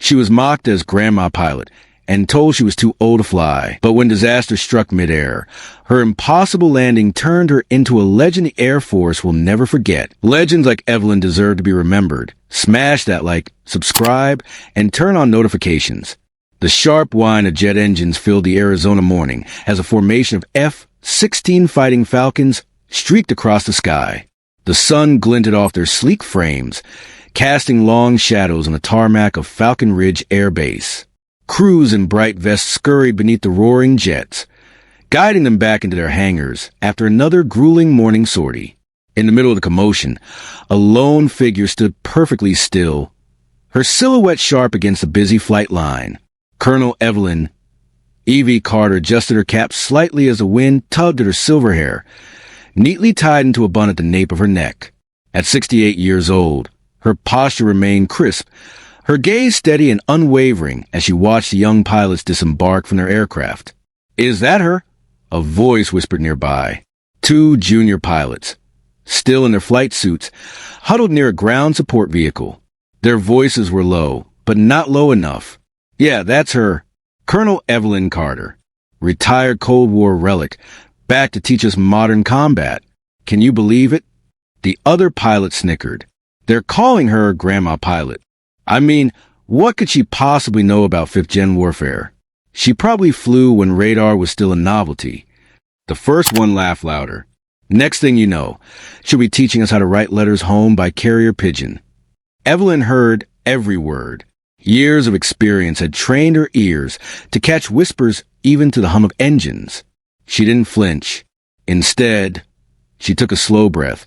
She was mocked as Grandma Pilot and told she was too old to fly. But when disaster struck midair, her impossible landing turned her into a legend the Air Force will never forget. Legends like Evelyn deserve to be remembered. Smash that like, subscribe, and turn on notifications. The sharp whine of jet engines filled the Arizona morning as a formation of F-16 Fighting Falcons streaked across the sky. The sun glinted off their sleek frames, casting long shadows on the tarmac of Falcon Ridge Air Base. Crews in bright vests scurried beneath the roaring jets, guiding them back into their hangars after another grueling morning sortie. In the middle of the commotion, a lone figure stood perfectly still, her silhouette sharp against the busy flight line. Colonel Evelyn. Evie Carter adjusted her cap slightly as the wind tugged at her silver hair, neatly tied into a bun at the nape of her neck. At 68 years old, her posture remained crisp, her gaze steady and unwavering as she watched the young pilots disembark from their aircraft. "Is that her?" a voice whispered nearby. Two junior pilots, still in their flight suits, huddled near a ground support vehicle. Their voices were low, but not low enough. "Yeah, that's her. Colonel Evelyn Carter. Retired Cold War relic, back to teach us modern combat. Can you believe it?" The other pilot snickered. "They're calling her Grandma Pilot. I mean, what could she possibly know about fifth-gen warfare? She probably flew when radar was still a novelty." The first one laughed louder. "Next thing you know, she'll be teaching us how to write letters home by carrier pigeon." Evelyn heard every word. Years of experience had trained her ears to catch whispers even to the hum of engines. She didn't flinch. Instead, she took a slow breath,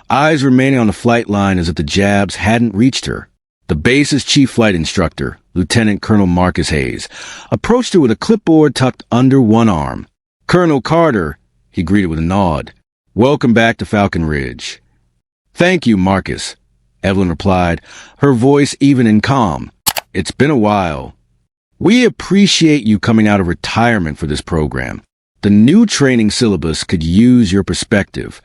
eyes remaining on the flight line as if the jabs hadn't reached her. The base's chief flight instructor, Lieutenant Colonel Marcus Hayes, approached her with a clipboard tucked under one arm. "Colonel Carter," he greeted with a nod. "Welcome back to Falcon Ridge." "Thank you, Marcus," Evelyn replied, her voice even and calm. "It's been a while. We appreciate you coming out of retirement for this program. The new training syllabus could use your perspective."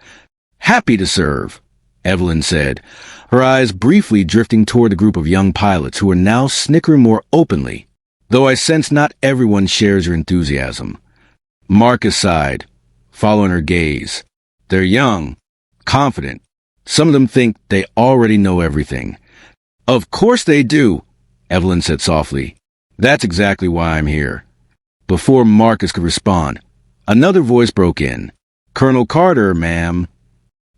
"Happy to serve," Evelyn said, her eyes briefly drifting toward the group of young pilots who were now snickering more openly, "though I sense not everyone shares your enthusiasm." Marcus sighed, following her gaze. "They're young, confident. Some of them think they already know everything." "Of course they do," Evelyn said softly. "That's exactly why I'm here." Before Marcus could respond, another voice broke in. "Colonel Carter, ma'am."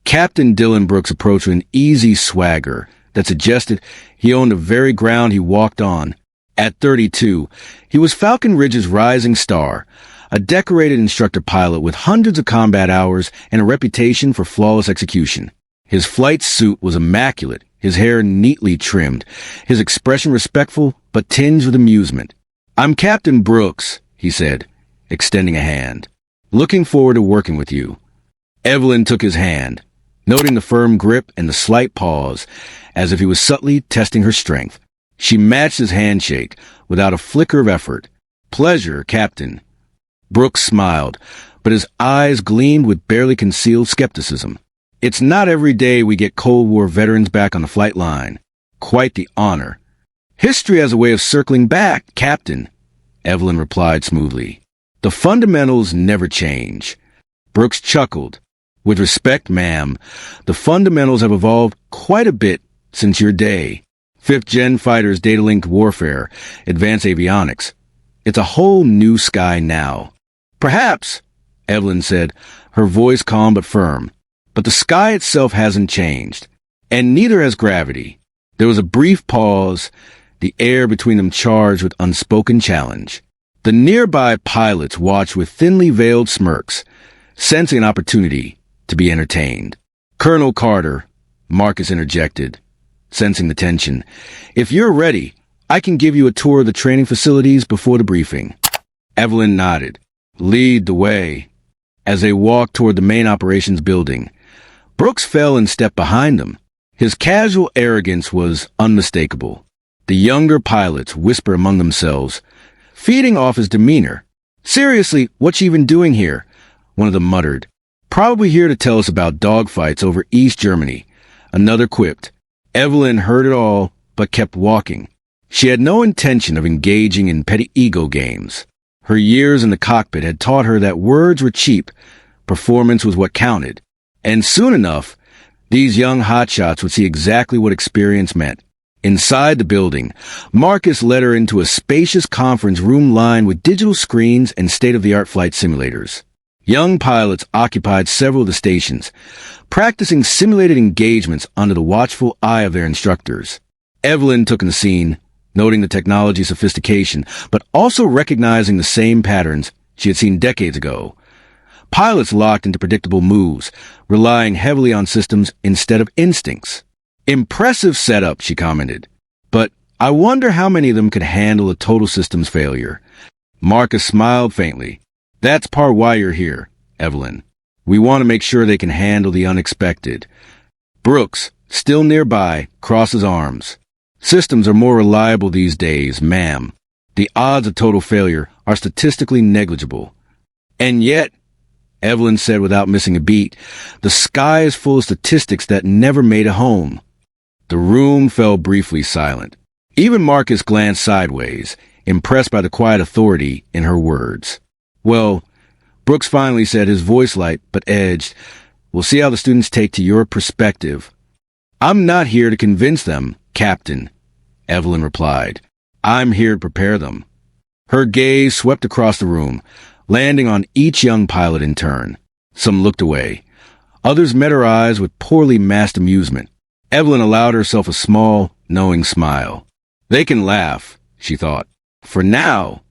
Captain Dylan Brooks approached with an easy swagger that suggested he owned the very ground he walked on. At 32, he was Falcon Ridge's rising star, a decorated instructor pilot with hundreds of combat hours and a reputation for flawless execution. His flight suit was immaculate, his hair neatly trimmed, his expression respectful but tinged with amusement. "I'm Captain Brooks," he said, extending a hand. "Looking forward to working with you." Evelyn took his hand, noting the firm grip and the slight pause, as if he was subtly testing her strength. She matched his handshake without a flicker of effort. "Pleasure, Captain." Brooks smiled, but his eyes gleamed with barely concealed skepticism. "It's not every day we get Cold War veterans back on the flight line. Quite the honor." "History has a way of circling back, Captain," Evelyn replied smoothly. "The fundamentals never change." Brooks chuckled. "With respect, ma'am, the fundamentals have evolved quite a bit since your day. Fifth-gen fighters, data-linked warfare, advanced avionics. It's a whole new sky now." "Perhaps," Evelyn said, her voice calm but firm. "But the sky itself hasn't changed, and neither has gravity." There was a brief pause, the air between them charged with unspoken challenge. The nearby pilots watched with thinly veiled smirks, sensing an opportunity to be entertained. "Colonel Carter," Marcus interjected, sensing the tension, "if you're ready, I can give you a tour of the training facilities before the briefing." Evelyn nodded. "Lead the way." As they walked toward the main operations building, Brooks fell in step behind them. His casual arrogance was unmistakable. The younger pilots whispered among themselves, feeding off his demeanor. "Seriously, what's she even doing here?" one of them muttered. "Probably here to tell us about dogfights over East Germany," another quipped. Evelyn heard it all, but kept walking. She had no intention of engaging in petty ego games. Her years in the cockpit had taught her that words were cheap, performance was what counted. And soon enough, these young hotshots would see exactly what experience meant. Inside the building, Marcus led her into a spacious conference room lined with digital screens and state-of-the-art flight simulators. Young pilots occupied several of the stations, practicing simulated engagements under the watchful eye of their instructors. Evelyn took in the scene, noting the technology's sophistication, but also recognizing the same patterns she had seen decades ago. Pilots locked into predictable moves, relying heavily on systems instead of instincts. Impressive setup, she commented, but I wonder how many of them could handle a total systems failure. Marcus smiled faintly. That's part why you're here, Evelyn. We want to make sure they can handle the unexpected. Brooks, still nearby, crosses arms. Systems are more reliable these days, ma'am. The odds of total failure are statistically negligible. And yet, Evelyn said without missing a beat, the sky is full of statistics that never made a home. The room fell briefly silent. Even Marcus glanced sideways, impressed by the quiet authority in her words. Well, Brooks finally said, his voice light but edged, we'll see how the students take to your perspective. I'm not here to convince them, Captain, Evelyn replied. I'm here to prepare them. Her gaze swept across the room, landing on each young pilot in turn. Some looked away. Others met her eyes with poorly masked amusement. Evelyn allowed herself a small, knowing smile. They can laugh, she thought. For now.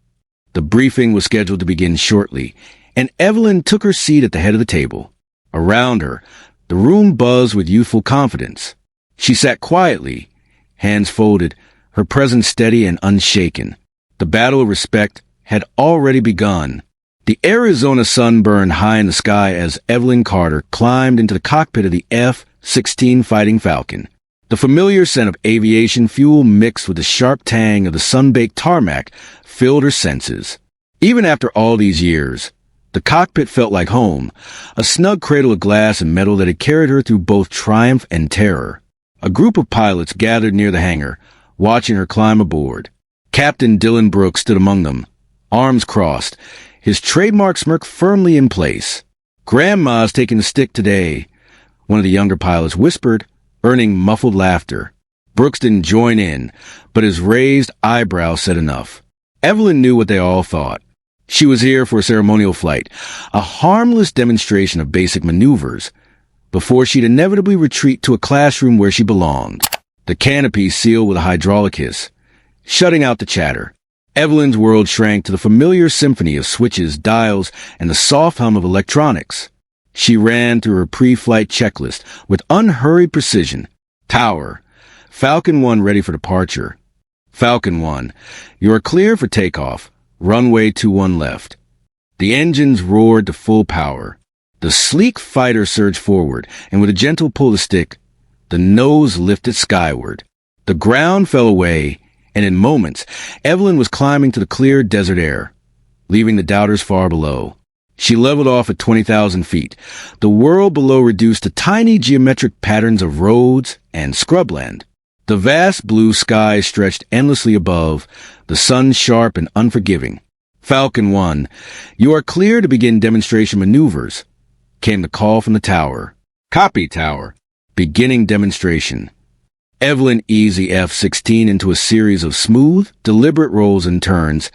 The briefing was scheduled to begin shortly, and Evelyn took her seat at the head of the table. Around her, the room buzzed with youthful confidence. She sat quietly, hands folded, her presence steady and unshaken. The battle of respect had already begun. The Arizona sun burned high in the sky as Evelyn Carter climbed into the cockpit of the F-16 Fighting Falcon. The familiar scent of aviation fuel mixed with the sharp tang of the sun-baked tarmac filled her senses. Even after all these years, the cockpit felt like home, a snug cradle of glass and metal that had carried her through both triumph and terror. A group of pilots gathered near the hangar, watching her climb aboard. Captain Dylan Brooks stood among them, arms crossed, his trademark smirk firmly in place. Grandma's taking the stick today, one of the younger pilots whispered, earning muffled laughter. Brooks didn't join in, but his raised eyebrow said enough. Evelyn knew what they all thought. She was here for a ceremonial flight, a harmless demonstration of basic maneuvers, before she'd inevitably retreat to a classroom where she belonged. The canopy sealed with a hydraulic hiss, shutting out the chatter. Evelyn's world shrank to the familiar symphony of switches, dials, and the soft hum of electronics. She ran through her pre-flight checklist with unhurried precision. Tower. Falcon 1 ready for departure. Falcon 1, you are clear for takeoff. Runway 21 left. The engines roared to full power. The sleek fighter surged forward, and with a gentle pull of the stick, the nose lifted skyward. The ground fell away, and in moments, Evelyn was climbing to the clear desert air, leaving the doubters far below. She leveled off at 20,000 feet, the world below reduced to tiny geometric patterns of roads and scrubland. The vast blue sky stretched endlessly above, the sun sharp and unforgiving. Falcon 1, you are clear to begin demonstration maneuvers, came the call from the tower. Copy, tower. Beginning demonstration. Evelyn eased the F-16 into a series of smooth, deliberate rolls and turns,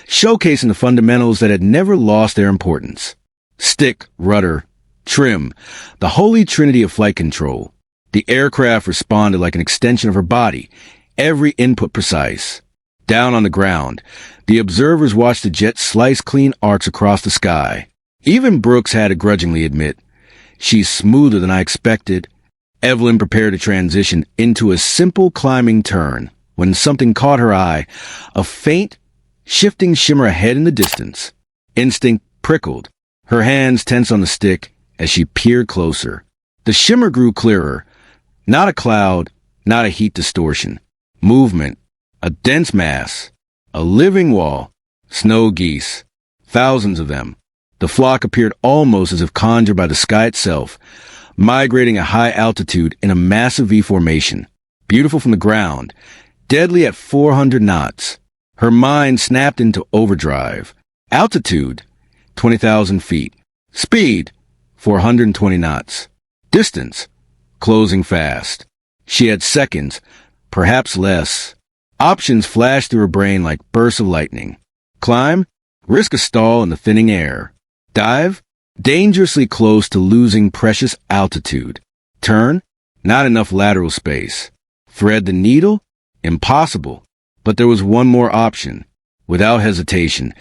showcasing the fundamentals that had never lost their importance. Stick, rudder, trim, the holy trinity of flight control. The aircraft responded like an extension of her body, every input precise. Down on the ground, the observers watched the jet slice clean arcs across the sky. Even Brooks had to grudgingly admit, she's smoother than I expected. Evelyn prepared to transition into a simple climbing turn when something caught her eye, a faint, shifting shimmer ahead in the distance. Instinct prickled, her hands tense on the stick as she peered closer. The shimmer grew clearer. Not a cloud, not a heat distortion. Movement, a dense mass, a living wall, snow geese, thousands of them. The flock appeared almost as if conjured by the sky itself, migrating at high altitude in a massive V formation. Beautiful from the ground, deadly at 400 knots. Her mind snapped into overdrive. Altitude, 20,000 feet. Speed, 420 knots. Distance, closing fast. She had seconds, perhaps less. Options flashed through her brain like bursts of lightning. Climb, risk a stall in the thinning air. Dive, dangerously close to losing precious altitude. Turn, not enough lateral space. Thread the needle, impossible. But there was one more option. Without hesitation,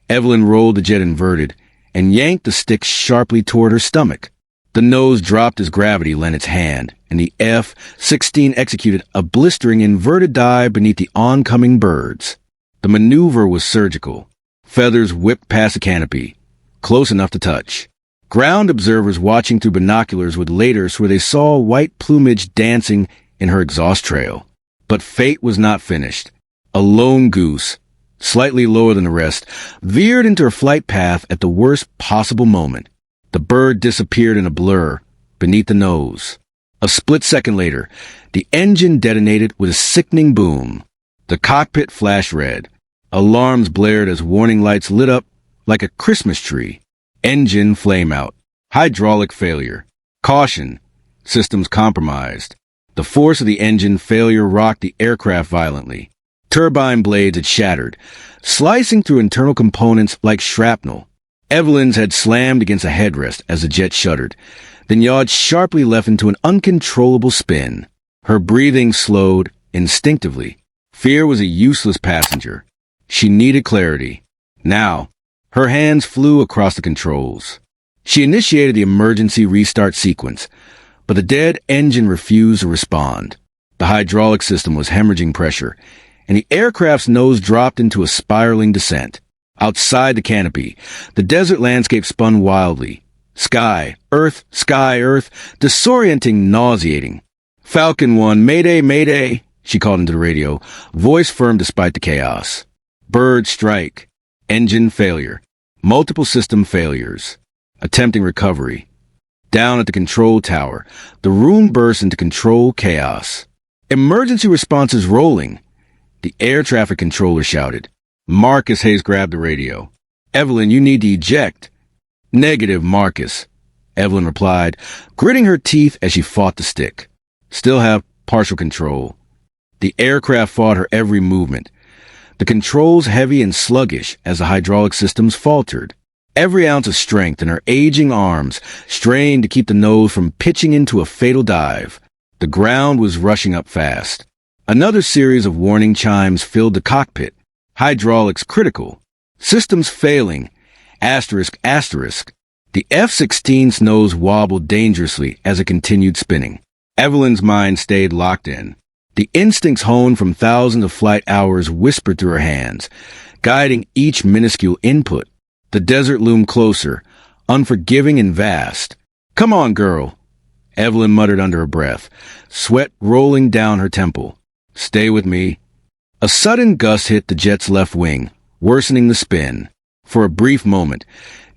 Evelyn rolled the jet inverted and yanked the stick sharply toward her stomach. The nose dropped as gravity lent its hand, and the F-16 executed a blistering inverted dive beneath the oncoming birds. The maneuver was surgical. Feathers whipped past the canopy, close enough to touch. Ground observers watching through binoculars would later swear they saw white plumage dancing in her exhaust trail. But fate was not finished. A lone goose, slightly lower than the rest, veered into her flight path at the worst possible moment. The bird disappeared in a blur beneath the nose. A split second later, the engine detonated with a sickening boom. The cockpit flashed red. Alarms blared as warning lights lit up like a Christmas tree. Engine flame out. Hydraulic failure. Caution. Systems compromised. The force of the engine failure rocked the aircraft violently. Turbine blades had shattered, slicing through internal components like shrapnel. Evelyn's had slammed against a headrest as the jet shuddered, then yawed sharply left into an uncontrollable spin. Her breathing slowed instinctively. Fear was a useless passenger. She needed clarity. Now, her hands flew across the controls. She initiated the emergency restart sequence, but the dead engine refused to respond. The hydraulic system was hemorrhaging pressure, and the aircraft's nose dropped into a spiraling descent. Outside the canopy, the desert landscape spun wildly. Sky, earth, disorienting, nauseating. Falcon 1, Mayday, Mayday, she called into the radio, voice firm despite the chaos. Bird strike. Engine failure. Multiple system failures. Attempting recovery. Down at the control tower, the room burst into control chaos. Emergency responses rolling. The air traffic controller shouted. Marcus Hayes grabbed the radio. Evelyn, you need to eject. Negative, Marcus, Evelyn replied, gritting her teeth as she fought the stick. Still have partial control. The aircraft fought her every movement. The controls heavy and sluggish as the hydraulic systems faltered. Every ounce of strength in her aging arms strained to keep the nose from pitching into a fatal dive. The ground was rushing up fast. Another series of warning chimes filled the cockpit. Hydraulics critical. Systems failing. Asterisk, asterisk. The F-16's nose wobbled dangerously as it continued spinning. Evelyn's mind stayed locked in. The instincts honed from thousands of flight hours whispered through her hands, guiding each minuscule input. The desert loomed closer, unforgiving and vast. Come on, girl, Evelyn muttered under her breath, sweat rolling down her temple. Stay with me. A sudden gust hit the jet's left wing, worsening the spin. For a brief moment,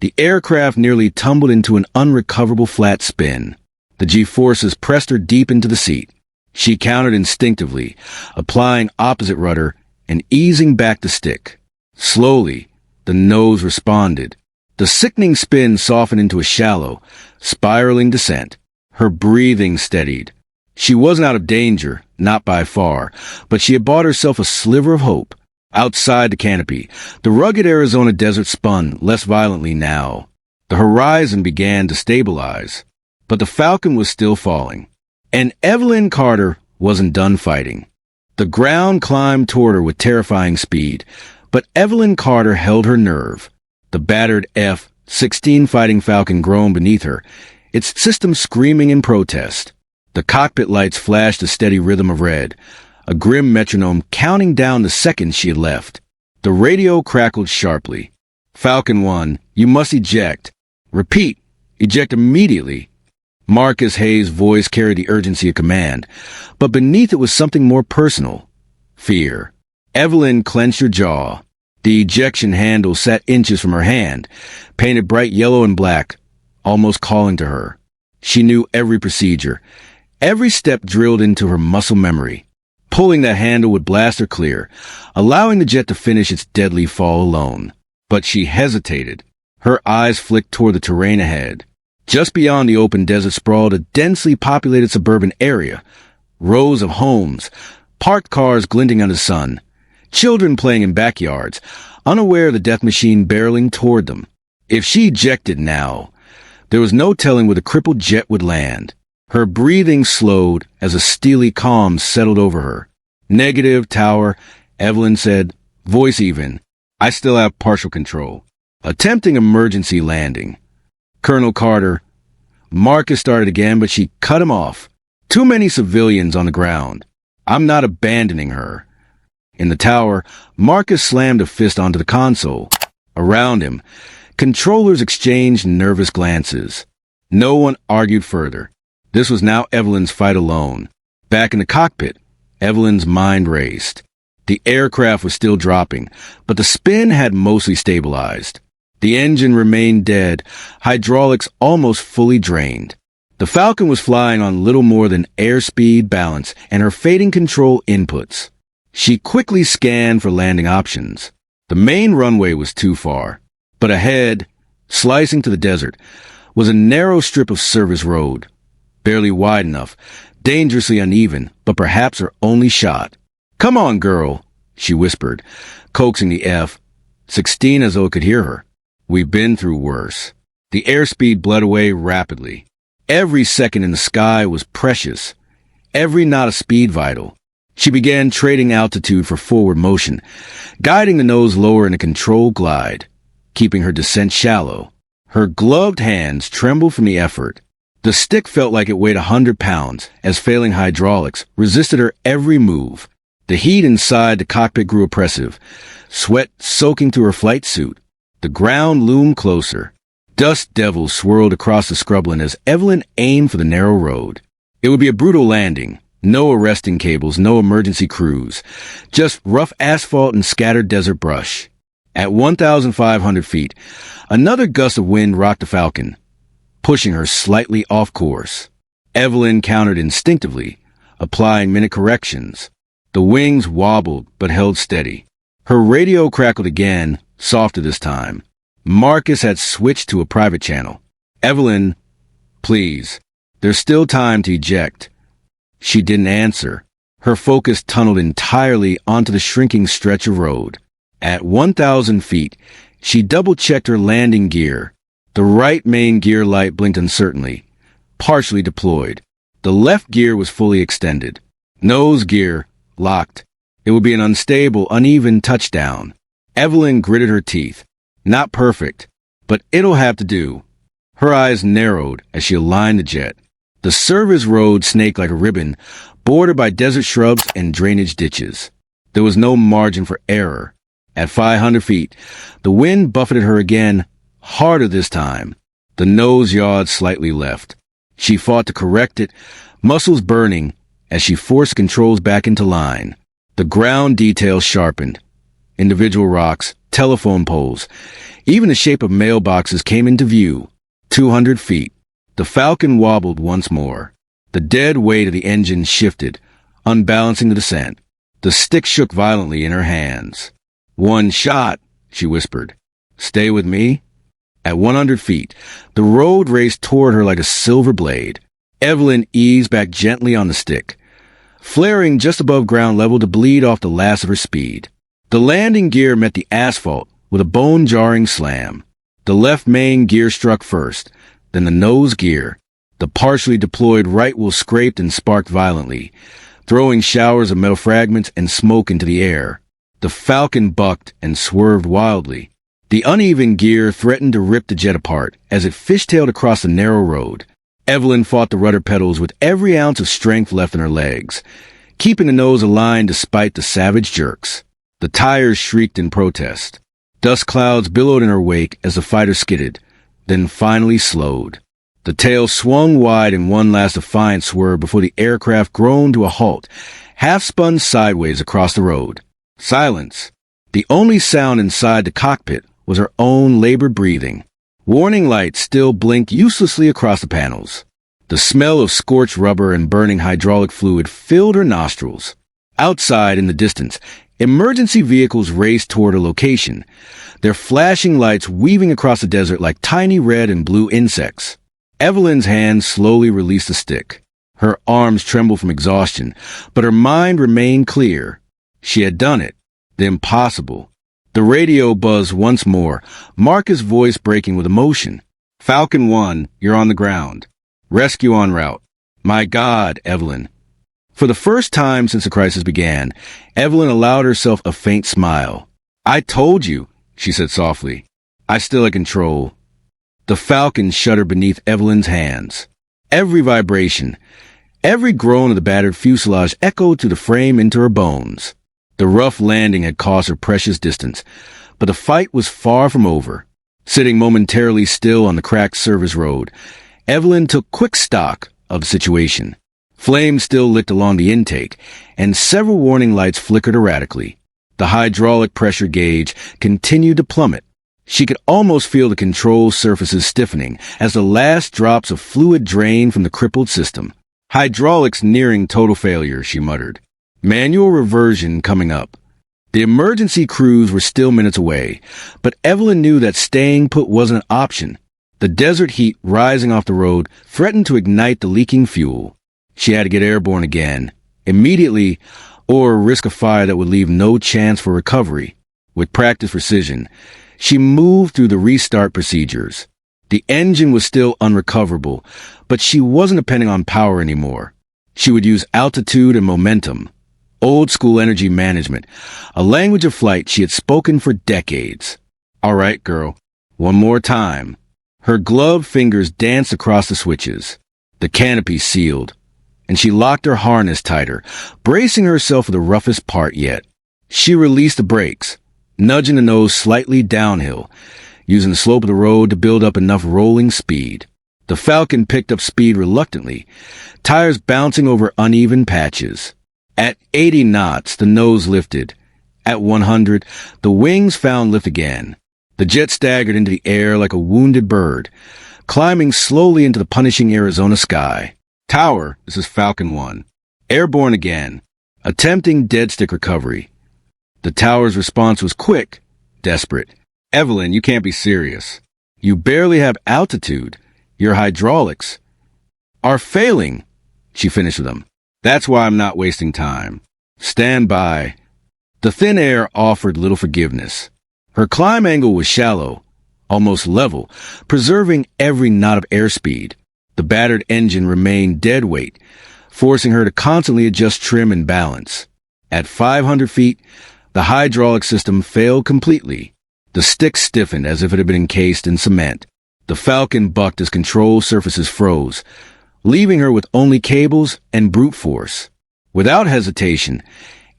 the aircraft nearly tumbled into an unrecoverable flat spin. The G-forces pressed her deep into the seat. She countered instinctively, applying opposite rudder and easing back the stick. Slowly, the nose responded. The sickening spin softened into a shallow, spiraling descent. Her breathing steadied. She wasn't out of danger, not by far, but she had bought herself a sliver of hope. Outside the canopy, the rugged Arizona desert spun less violently now. The horizon began to stabilize, but the Falcon was still falling. And Evelyn Carter wasn't done fighting. The ground climbed toward her with terrifying speed, but Evelyn Carter held her nerve. The battered F-16 Fighting Falcon groaned beneath her, its system screaming in protest. The cockpit lights flashed a steady rhythm of red, a grim metronome counting down the seconds she had left. The radio crackled sharply. Falcon 1, you must eject. Repeat, eject immediately. Marcus Hayes' voice carried the urgency of command, but beneath it was something more personal. Fear. Evelyn clenched her jaw. The ejection handle sat inches from her hand, painted bright yellow and black, almost calling to her. She knew every procedure, every step drilled into her muscle memory. Pulling that handle would blast her clear, allowing the jet to finish its deadly fall alone. But she hesitated. Her eyes flicked toward the terrain ahead. Just beyond the open desert sprawled a densely populated suburban area. Rows of homes, parked cars glinting under the sun, children playing in backyards, unaware of the death machine barreling toward them. If she ejected now, there was no telling where the crippled jet would land. Her breathing slowed as a steely calm settled over her. Negative, tower, Evelyn said, voice even. I still have partial control. Attempting emergency landing. Colonel Carter. Marcus started again, but she cut him off. Too many civilians on the ground. I'm not abandoning her. In the tower, Marcus slammed a fist onto the console. Around him, controllers exchanged nervous glances. No one argued further. This was now Evelyn's fight alone. Back in the cockpit, Evelyn's mind raced. The aircraft was still dropping, but the spin had mostly stabilized. The engine remained dead, hydraulics almost fully drained. The Falcon was flying on little more than airspeed balance and her fading control inputs. She quickly scanned for landing options. The main runway was too far, but ahead, slicing to the desert, was a narrow strip of service road. Barely wide enough, dangerously uneven, but perhaps her only shot. Come on, girl, she whispered, coaxing the F-16 as though it could hear her. We've been through worse. The airspeed bled away rapidly. Every second in the sky was precious. Every knot of speed vital. She began trading altitude for forward motion, guiding the nose lower in a controlled glide, keeping her descent shallow. Her gloved hands trembled from the effort. The stick felt like it weighed 100 pounds, as failing hydraulics resisted her every move. The heat inside the cockpit grew oppressive, sweat soaking through her flight suit. The ground loomed closer. Dust devils swirled across the scrubland as Evelyn aimed for the narrow road. It would be a brutal landing. No arresting cables, no emergency crews. Just rough asphalt and scattered desert brush. At 1,500 feet, another gust of wind rocked the Falcon, pushing her slightly off course. Evelyn countered instinctively, applying minute corrections. The wings wobbled but held steady. Her radio crackled again, softer this time. Marcus had switched to a private channel. Evelyn, please. There's still time to eject. She didn't answer. Her focus tunneled entirely onto the shrinking stretch of road. At 1,000 feet, she double-checked her landing gear. The right main gear light blinked uncertainly, partially deployed. The left gear was fully extended. Nose gear locked. It would be an unstable, uneven touchdown. Evelyn gritted her teeth. Not perfect, but it'll have to do. Her eyes narrowed as she aligned the jet. The service road snaked like a ribbon, bordered by desert shrubs and drainage ditches. There was no margin for error. At 500 feet, the wind buffeted her again, harder this time. The nose yawed slightly left. She fought to correct it, muscles burning, as she forced controls back into line. The ground details sharpened. Individual rocks, telephone poles, even the shape of mailboxes came into view. 200 feet. The Falcon wobbled once more. The dead weight of the engine shifted, unbalancing the descent. The stick shook violently in her hands. One shot, she whispered. Stay with me? At 100 feet, the road raced toward her like a silver blade. Evelyn eased back gently on the stick, flaring just above ground level to bleed off the last of her speed. The landing gear met the asphalt with a bone-jarring slam. The left main gear struck first, then the nose gear. The partially deployed right wheel scraped and sparked violently, throwing showers of metal fragments and smoke into the air. The Falcon bucked and swerved wildly. The uneven gear threatened to rip the jet apart as it fishtailed across the narrow road. Evelyn fought the rudder pedals with every ounce of strength left in her legs, keeping the nose aligned despite the savage jerks. The tires shrieked in protest. Dust clouds billowed in her wake as the fighter skidded, then finally slowed. The tail swung wide in one last defiant swerve before the aircraft groaned to a halt, half-spun sideways across the road. Silence. The only sound inside the cockpit was her own labored breathing. Warning lights still blinked uselessly across the panels. The smell of scorched rubber and burning hydraulic fluid filled her nostrils. Outside, in the distance, emergency vehicles raced toward a location, their flashing lights weaving across the desert like tiny red and blue insects. Evelyn's hand slowly released the stick. Her arms trembled from exhaustion, but her mind remained clear. She had done it. The impossible. The radio buzzed once more, Marcus' voice breaking with emotion. Falcon 1, you're on the ground. Rescue en route. My God, Evelyn. For the first time since the crisis began, Evelyn allowed herself a faint smile. I told you, she said softly. I still had control. The Falcon shuddered beneath Evelyn's hands. Every vibration, every groan of the battered fuselage echoed through the frame into her bones. The rough landing had cost her precious distance, but the fight was far from over. Sitting momentarily still on the cracked service road, Evelyn took quick stock of the situation. Flames still licked along the intake, and several warning lights flickered erratically. The hydraulic pressure gauge continued to plummet. She could almost feel the control surfaces stiffening as the last drops of fluid drained from the crippled system. Hydraulics nearing total failure, she muttered. Manual reversion coming up. The emergency crews were still minutes away, but Evelyn knew that staying put wasn't an option. The desert heat rising off the road threatened to ignite the leaking fuel. She had to get airborne again, immediately, or risk a fire that would leave no chance for recovery. With practiced precision, she moved through the restart procedures. The engine was still unrecoverable, but she wasn't depending on power anymore. She would use altitude and momentum. Old-school energy management, a language of flight she had spoken for decades. All right, girl. One more time. Her gloved fingers danced across the switches. The canopy sealed, and she locked her harness tighter, bracing herself for the roughest part yet. She released the brakes, nudging the nose slightly downhill, using the slope of the road to build up enough rolling speed. The Falcon picked up speed reluctantly, tires bouncing over uneven patches. At 80 knots, the nose lifted. At 100, the wings found lift again. The jet staggered into the air like a wounded bird, climbing slowly into the punishing Arizona sky. Tower, this is Falcon 1. Airborne again, attempting dead stick recovery. The tower's response was quick, desperate. Evelyn, you can't be serious. You barely have altitude. Your hydraulics are failing, she finished with him. That's why I'm not wasting time. Stand by. The thin air offered little forgiveness. Her climb angle was shallow, almost level, preserving every knot of airspeed. The battered engine remained dead weight, forcing her to constantly adjust trim and balance. At 500 feet, the hydraulic system failed completely. The stick stiffened as if it had been encased in cement. The Falcon bucked as control surfaces froze, leaving her with only cables and brute force. Without hesitation,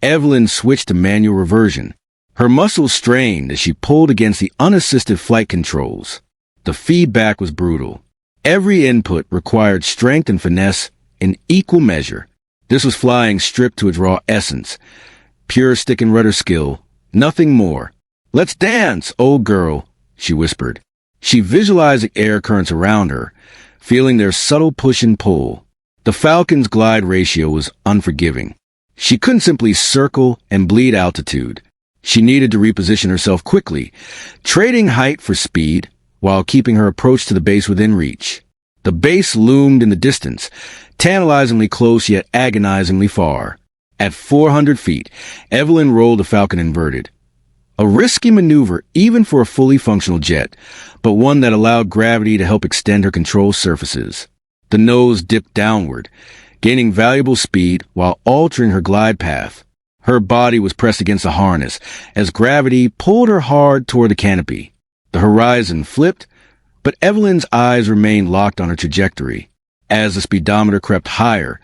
Evelyn switched to manual reversion. Her muscles strained as she pulled against the unassisted flight controls. The feedback was brutal. Every input required strength and finesse in equal measure. This was flying stripped to its raw essence. Pure stick and rudder skill, nothing more. Let's dance, old girl, she whispered. She visualized the air currents around her, feeling their subtle push and pull. The Falcon's glide ratio was unforgiving. She couldn't simply circle and bleed altitude. She needed to reposition herself quickly, trading height for speed while keeping her approach to the base within reach. The base loomed in the distance, tantalizingly close yet agonizingly far. At 400 feet, Evelyn rolled the Falcon inverted. A risky maneuver even for a fully functional jet, but one that allowed gravity to help extend her control surfaces. The nose dipped downward, gaining valuable speed while altering her glide path. Her body was pressed against the harness as gravity pulled her hard toward the canopy. The horizon flipped, but Evelyn's eyes remained locked on her trajectory. As the speedometer crept higher,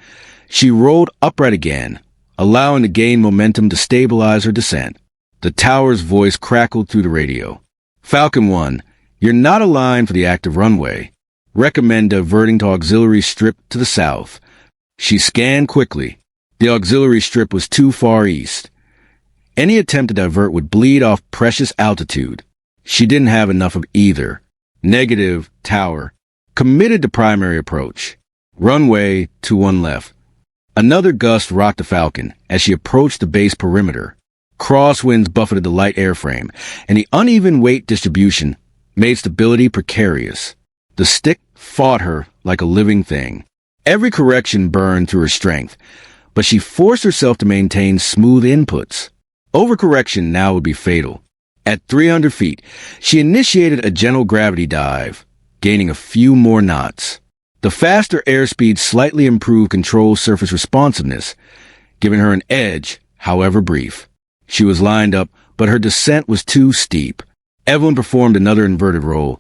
she rolled upright again, allowing the gained momentum to stabilize her descent. The tower's voice crackled through the radio. Falcon 1, you're not aligned for the active runway. Recommend diverting to auxiliary strip to the south. She scanned quickly. The auxiliary strip was too far east. Any attempt to divert would bleed off precious altitude. She didn't have enough of either. Negative, tower. Committed to primary approach. Runway 21 left. Another gust rocked the Falcon as she approached the base perimeter. Crosswinds buffeted the light airframe, and the uneven weight distribution made stability precarious. The stick fought her like a living thing. Every correction burned through her strength, but she forced herself to maintain smooth inputs. Overcorrection now would be fatal. At 300 feet, she initiated a gentle gravity dive, gaining a few more knots. The faster airspeed slightly improved control surface responsiveness, giving her an edge, however brief. She was lined up, but her descent was too steep. Evelyn performed another inverted roll,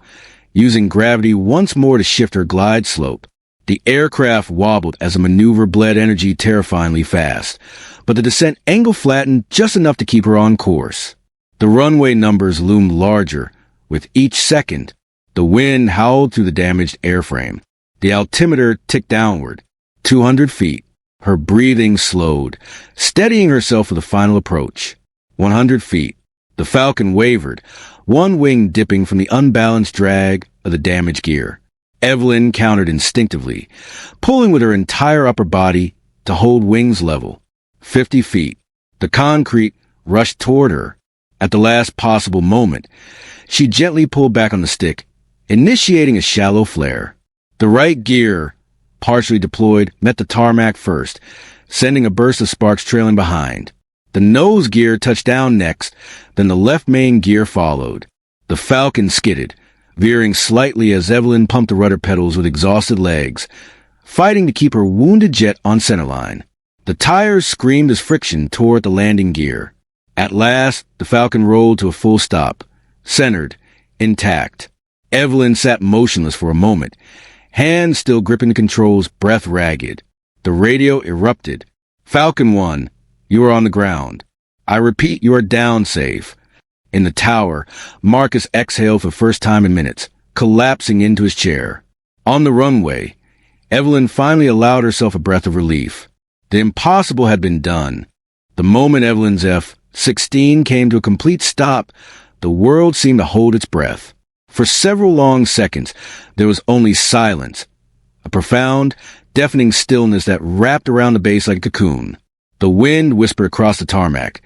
using gravity once more to shift her glide slope. The aircraft wobbled as the maneuver bled energy terrifyingly fast, but the descent angle flattened just enough to keep her on course. The runway numbers loomed larger. With each second, the wind howled through the damaged airframe. The altimeter ticked downward. 200 feet. Her breathing slowed, steadying herself for the final approach. 100 feet. The Falcon wavered, one wing dipping from the unbalanced drag of the damaged gear. Evelyn countered instinctively, pulling with her entire upper body to hold wings level. 50 feet. The concrete rushed toward her. At the last possible moment, she gently pulled back on the stick, initiating a shallow flare. The right gear, partially deployed, met the tarmac first, sending a burst of sparks trailing behind. The nose gear touched down next, then the left main gear followed. The Falcon skidded, veering slightly as Evelyn pumped the rudder pedals with exhausted legs, fighting to keep her wounded jet on centerline. The tires screamed as friction tore at the landing gear. At last, the Falcon rolled to a full stop, centered, intact. Evelyn sat motionless for a moment, hands still gripping the controls, breath ragged. The radio erupted. Falcon 1, you are on the ground. I repeat, you are down safe. In the tower, Marcus exhaled for the first time in minutes, collapsing into his chair. On the runway, Evelyn finally allowed herself a breath of relief. The impossible had been done. The moment Evelyn's F-16 came to a complete stop, the world seemed to hold its breath. For several long seconds, there was only silence, a profound, deafening stillness that wrapped around the base like a cocoon. The wind whispered across the tarmac,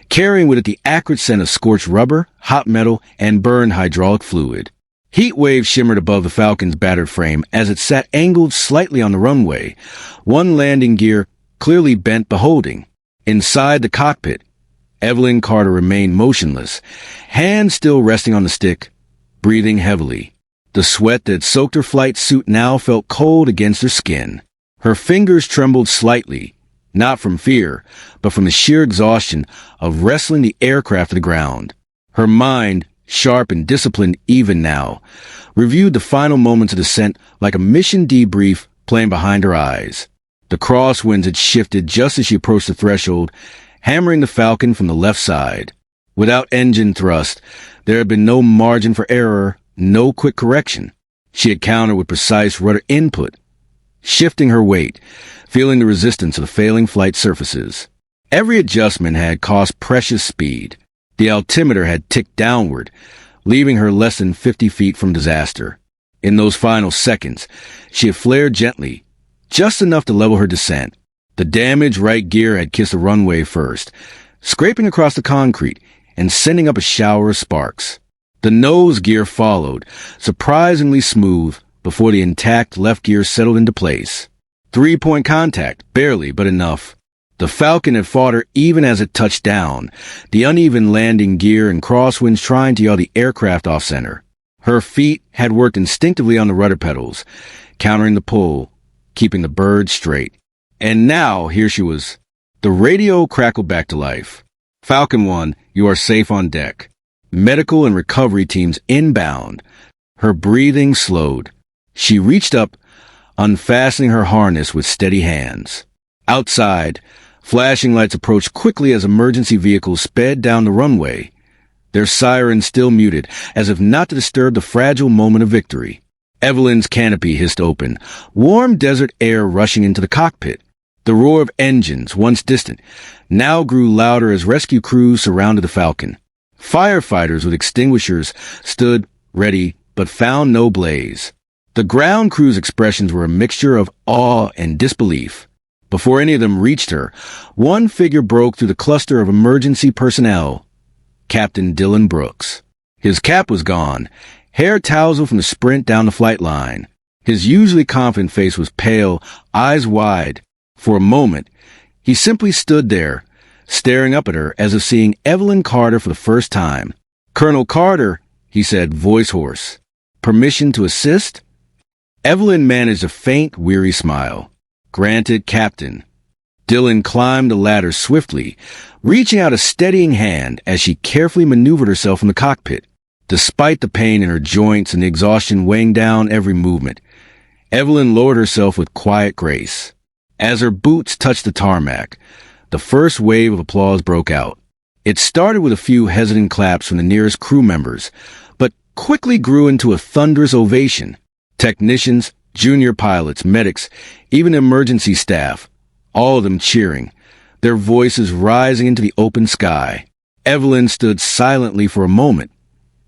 carrying with it the acrid scent of scorched rubber, hot metal, and burned hydraulic fluid. Heat waves shimmered above the Falcon's battered frame as it sat angled slightly on the runway, one landing gear clearly bent beholding. Inside the cockpit, Evelyn Carter remained motionless, hands still resting on the stick, breathing heavily. The sweat that soaked her flight suit now felt cold against her skin. Her fingers trembled slightly, not from fear, but from the sheer exhaustion of wrestling the aircraft to the ground. Her mind, sharp and disciplined even now, reviewed the final moments of descent like a mission debrief playing behind her eyes. The crosswinds had shifted just as she approached the threshold, hammering the Falcon from the left side. Without engine thrust, there had been no margin for error, no quick correction. She had countered with precise rudder input, shifting her weight, feeling the resistance of the failing flight surfaces. Every adjustment had cost precious speed. The altimeter had ticked downward, leaving her less than 50 feet from disaster. In those final seconds, she had flared gently, just enough to level her descent. The damaged right gear had kissed the runway first, scraping across the concrete and sending up a shower of sparks. The nose gear followed, surprisingly smooth, before the intact left gear settled into place. 3-point contact, barely, but enough. The Falcon had fought her even as it touched down, the uneven landing gear and crosswinds trying to yaw the aircraft off-center. Her feet had worked instinctively on the rudder pedals, countering the pull, keeping the bird straight. And now, here she was. The radio crackled back to life. Falcon 1, you are safe on deck. Medical and recovery teams inbound. Her breathing slowed. She reached up, unfastening her harness with steady hands. Outside, flashing lights approached quickly as emergency vehicles sped down the runway, their sirens still muted, as if not to disturb the fragile moment of victory. Evelyn's canopy hissed open, warm desert air rushing into the cockpit. The roar of engines, once distant, now grew louder as rescue crews surrounded the Falcon. Firefighters with extinguishers stood ready, but found no blaze. The ground crew's expressions were a mixture of awe and disbelief. Before any of them reached her, one figure broke through the cluster of emergency personnel. Captain Dylan Brooks. His cap was gone, hair tousled from the sprint down the flight line. His usually confident face was pale, eyes wide. For a moment, he simply stood there, staring up at her as if seeing Evelyn Carter for the first time. "Colonel Carter," he said, voice hoarse. "Permission to assist?" Evelyn managed a faint, weary smile. "Granted, Captain." Dylan climbed the ladder swiftly, reaching out a steadying hand as she carefully maneuvered herself from the cockpit. Despite the pain in her joints and the exhaustion weighing down every movement, Evelyn lowered herself with quiet grace. As her boots touched the tarmac, the first wave of applause broke out. It started with a few hesitant claps from the nearest crew members, but quickly grew into a thunderous ovation. Technicians, junior pilots, medics, even emergency staff, all of them cheering, their voices rising into the open sky. Evelyn stood silently for a moment,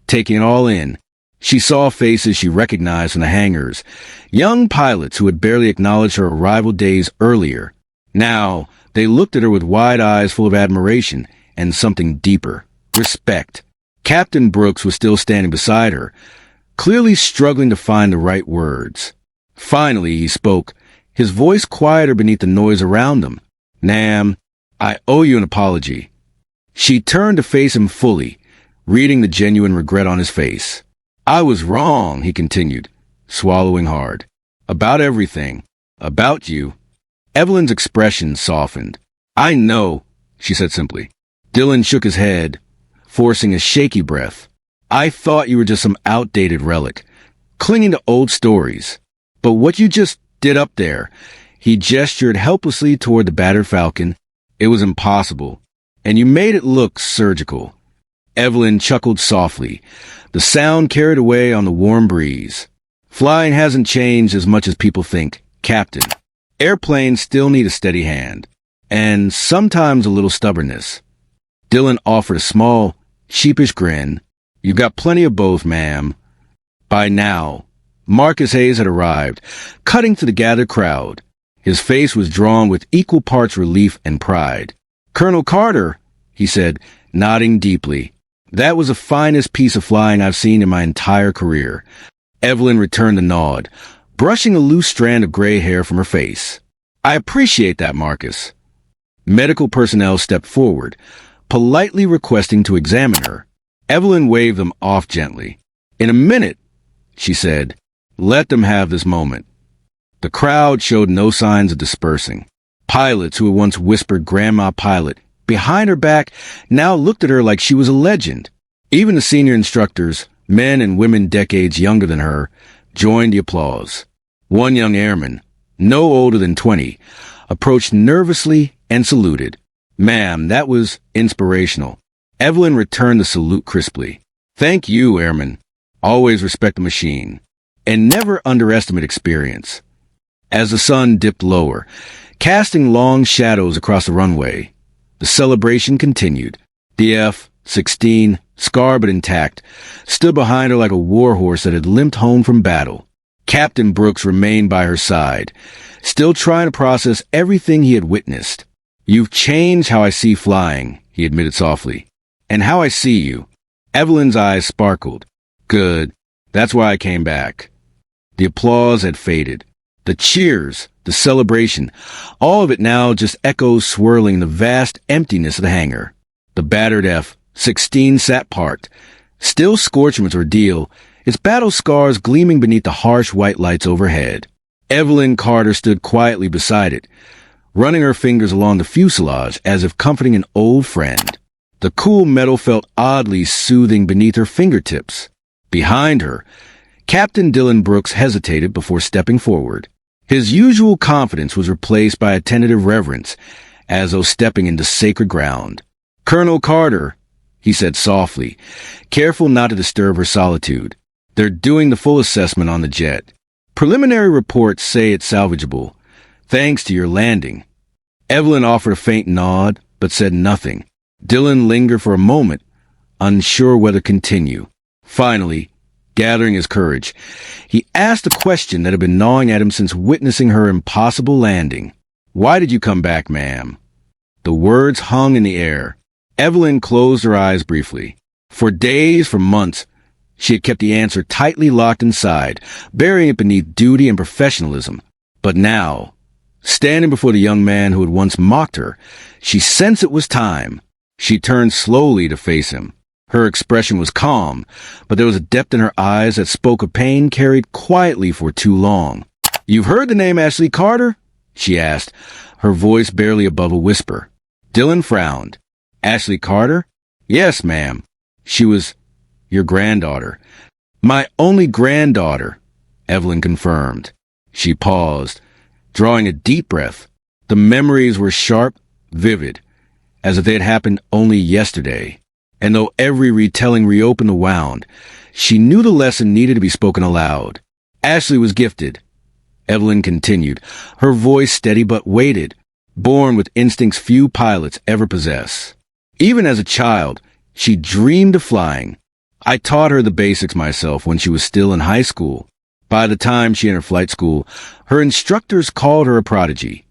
taking it all in. She saw faces she recognized from the hangars, young pilots who had barely acknowledged her arrival days earlier. Now, they looked at her with wide eyes full of admiration and something deeper, respect. Captain Brooks was still standing beside her, clearly struggling to find the right words. Finally, he spoke, his voice quieter beneath the noise around him. "Nam, I owe you an apology." She turned to face him fully, reading the genuine regret on his face. "I was wrong," he continued, swallowing hard. "About everything. About you." Evelyn's expression softened. "I know," she said simply. Dylan shook his head, forcing a shaky breath. "I thought you were just some outdated relic, clinging to old stories. But what you just did up there," he gestured helplessly toward the battered Falcon, "it was impossible. And you made it look surgical." Evelyn chuckled softly, the sound carried away on the warm breeze. "Flying hasn't changed as much as people think, Captain. Airplanes still need a steady hand, and sometimes a little stubbornness." Dylan offered a small, sheepish grin. "You've got plenty of both, ma'am." By now, Marcus Hayes had arrived, cutting through the gathered crowd. His face was drawn with equal parts relief and pride. "Colonel Carter," he said, nodding deeply. "That was the finest piece of flying I've seen in my entire career." Evelyn returned the nod, brushing a loose strand of gray hair from her face. "I appreciate that, Marcus." Medical personnel stepped forward, politely requesting to examine her. Evelyn waved them off gently. "In a minute," she said. "Let them have this moment." The crowd showed no signs of dispersing. Pilots who had once whispered "Grandma Pilot" behind her back now looked at her like she was a legend. Even the senior instructors, men and women decades younger than her, joined the applause. One young airman, no older than 20, approached nervously and saluted. "Ma'am, that was inspirational." Evelyn returned the salute crisply. "Thank you, airman. Always respect the machine. And never underestimate experience." As the sun dipped lower, casting long shadows across the runway, the celebration continued. The F-16, scarred but intact, stood behind her like a warhorse that had limped home from battle. Captain Brooks remained by her side, still trying to process everything he had witnessed. "You've changed how I see flying," he admitted softly. "And how I see you." Evelyn's eyes sparkled. "Good. That's why I came back." The applause had faded. The cheers, the celebration, all of it now just echoes swirling in the vast emptiness of the hangar. The battered F-16 sat parked, still scorching its ordeal, its battle scars gleaming beneath the harsh white lights overhead. Evelyn Carter stood quietly beside it, running her fingers along the fuselage as if comforting an old friend. The cool metal felt oddly soothing beneath her fingertips. Behind her, Captain Dylan Brooks hesitated before stepping forward. His usual confidence was replaced by a tentative reverence, as though stepping into sacred ground. "Colonel Carter," he said softly, careful not to disturb her solitude. "They're doing the full assessment on the jet. Preliminary reports say it's salvageable, thanks to your landing." Evelyn offered a faint nod, but said nothing. Dylan lingered for a moment, unsure whether to continue. Finally, gathering his courage, he asked a question that had been gnawing at him since witnessing her impossible landing. Why did you come back, ma'am? The words hung in the air. Evelyn closed her eyes briefly. For days, for months, she had kept the answer tightly locked inside, burying it beneath duty and professionalism. But now, standing before the young man who had once mocked her, she sensed it was time. She turned slowly to face him. Her expression was calm, but there was a depth in her eyes that spoke of pain carried quietly for too long. "You've heard the name Ashley Carter?" she asked, her voice barely above a whisper. Dylan frowned. "Ashley Carter?" "Yes, ma'am. She was your granddaughter." "My only granddaughter," Evelyn confirmed. She paused, drawing a deep breath. The memories were sharp, vivid, as if they had happened only yesterday. And though every retelling reopened the wound, she knew the lesson needed to be spoken aloud. "Ashley was gifted," Evelyn continued, her voice steady but weighted, born with instincts few pilots ever possess. Even as a child, she dreamed of flying. I taught her the basics myself when she was still in high school. By the time she entered flight school, her instructors called her a prodigy.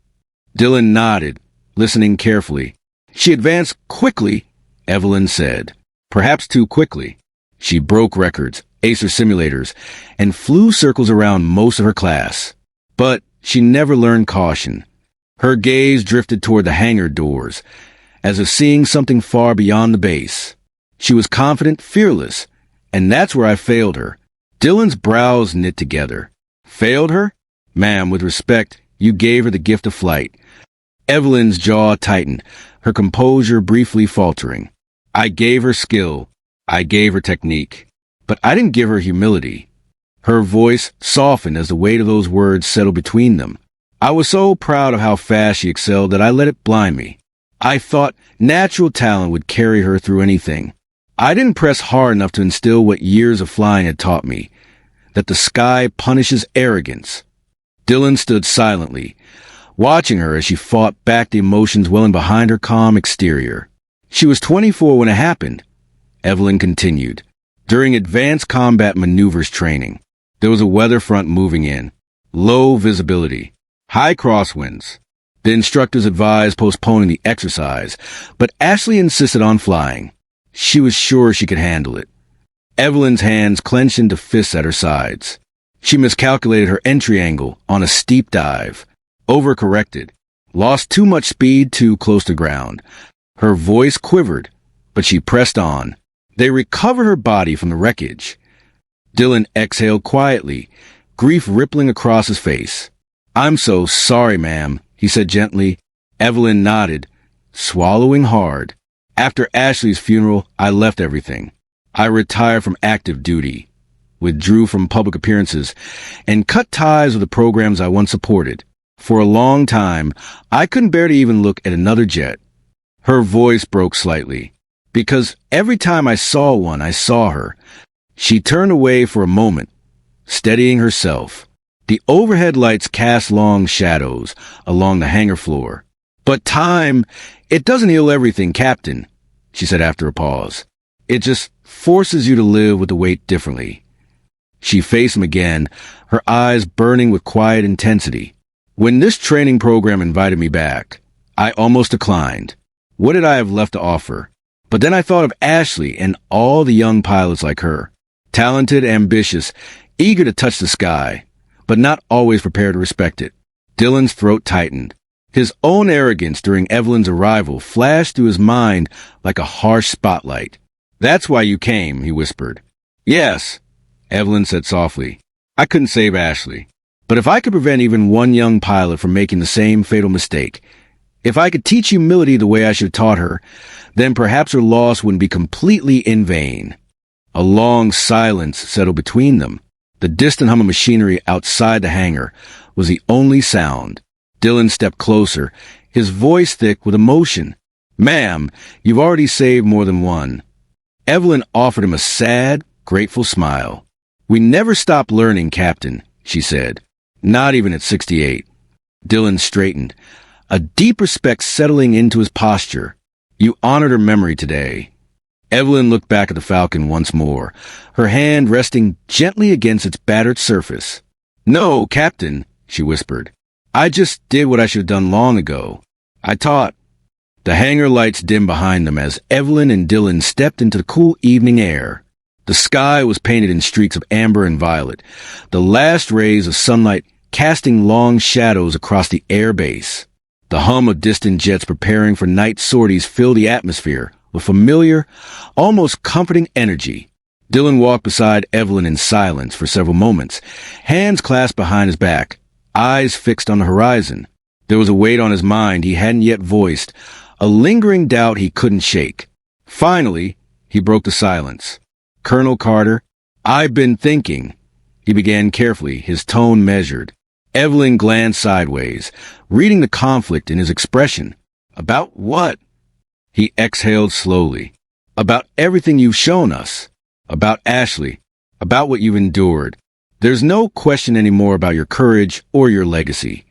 Dylan nodded, listening carefully. "She advanced quickly," Evelyn said. "Perhaps too quickly. She broke records, aced her simulators, and flew circles around most of her class. But she never learned caution. Her gaze drifted toward the hangar doors, as if seeing something far beyond the base. She was confident, fearless, and that's where I failed her." Dylan's brows knit together. "Failed her? Ma'am, with respect, you gave her the gift of flight." Evelyn's jaw tightened, her composure briefly faltering. "I gave her skill. I gave her technique. But I didn't give her humility." Her voice softened as the weight of those words settled between them. "I was so proud of how fast she excelled that I let it blind me. I thought natural talent would carry her through anything. I didn't press hard enough to instill what years of flying had taught me, that the sky punishes arrogance." Dylan stood silently, watching her as she fought back the emotions welling behind her calm exterior. "She was 24 when it happened," Evelyn continued. "During advanced combat maneuvers training, there was a weather front moving in. Low visibility. High crosswinds. The instructors advised postponing the exercise, but Ashley insisted on flying. She was sure she could handle it." Evelyn's hands clenched into fists at her sides. She miscalculated her entry angle on a steep dive, overcorrected, lost too much speed too close to ground. Her voice quivered, but she pressed on. They recovered her body from the wreckage. Dylan exhaled quietly, grief rippling across his face. "I'm so sorry, ma'am," he said gently. Evelyn nodded, swallowing hard. "After Ashley's funeral, I left everything. I retired from active duty, withdrew from public appearances, and cut ties with the programs I once supported. For a long time, I couldn't bear to even look at another jet." Her voice broke slightly. "Because every time I saw one, I saw her." She turned away for a moment, steadying herself. The overhead lights cast long shadows along the hangar floor. "But time, it doesn't heal everything, Captain," she said after a pause. "It just forces you to live with the weight differently." She faced him again, her eyes burning with quiet intensity. "When this training program invited me back, I almost declined. What did I have left to offer? But then I thought of Ashley and all the young pilots like her. Talented, ambitious, eager to touch the sky, but not always prepared to respect it." Dylan's throat tightened. His own arrogance during Evelyn's arrival flashed through his mind like a harsh spotlight. "That's why you came," he whispered. "Yes," Evelyn said softly. "I couldn't save Ashley. But if I could prevent even one young pilot from making the same fatal mistake, if I could teach humility the way I should have taught her, then perhaps her loss wouldn't be completely in vain." A long silence settled between them. The distant hum of machinery outside the hangar was the only sound. Dylan stepped closer, his voice thick with emotion. "Ma'am, you've already saved more than one." Evelyn offered him a sad, grateful smile. "We never stop learning, Captain," she said. "Not even at 68. Dylan straightened, a deep respect settling into his posture. "You honored her memory today." Evelyn looked back at the Falcon once more, her hand resting gently against its battered surface. "No, Captain," she whispered. I just did what I should have done long ago. I taught. The hangar lights dimmed behind them as Evelyn and Dylan stepped into the cool evening air. The sky was painted in streaks of amber and violet, the last rays of sunlight casting long shadows across the airbase. The hum of distant jets preparing for night sorties filled the atmosphere with familiar, almost comforting energy. Dylan walked beside Evelyn in silence for several moments, hands clasped behind his back, eyes fixed on the horizon. There was a weight on his mind he hadn't yet voiced, a lingering doubt he couldn't shake. Finally, he broke the silence. "Colonel Carter, I've been thinking," he began carefully, his tone measured. Evelyn glanced sideways, reading the conflict in his expression. "About what?" He exhaled slowly. "About everything you've shown us. About Ashley. About what you've endured. There's no question anymore about your courage or your legacy."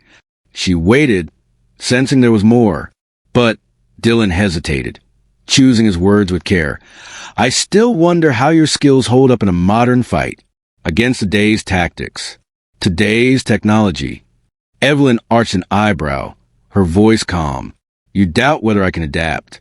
She waited, sensing there was more. But Dylan hesitated, choosing his words with care. "I still wonder how your skills hold up in a modern fight, against today's tactics, today's technology." Evelyn arched an eyebrow, her voice calm. "You doubt whether I can adapt."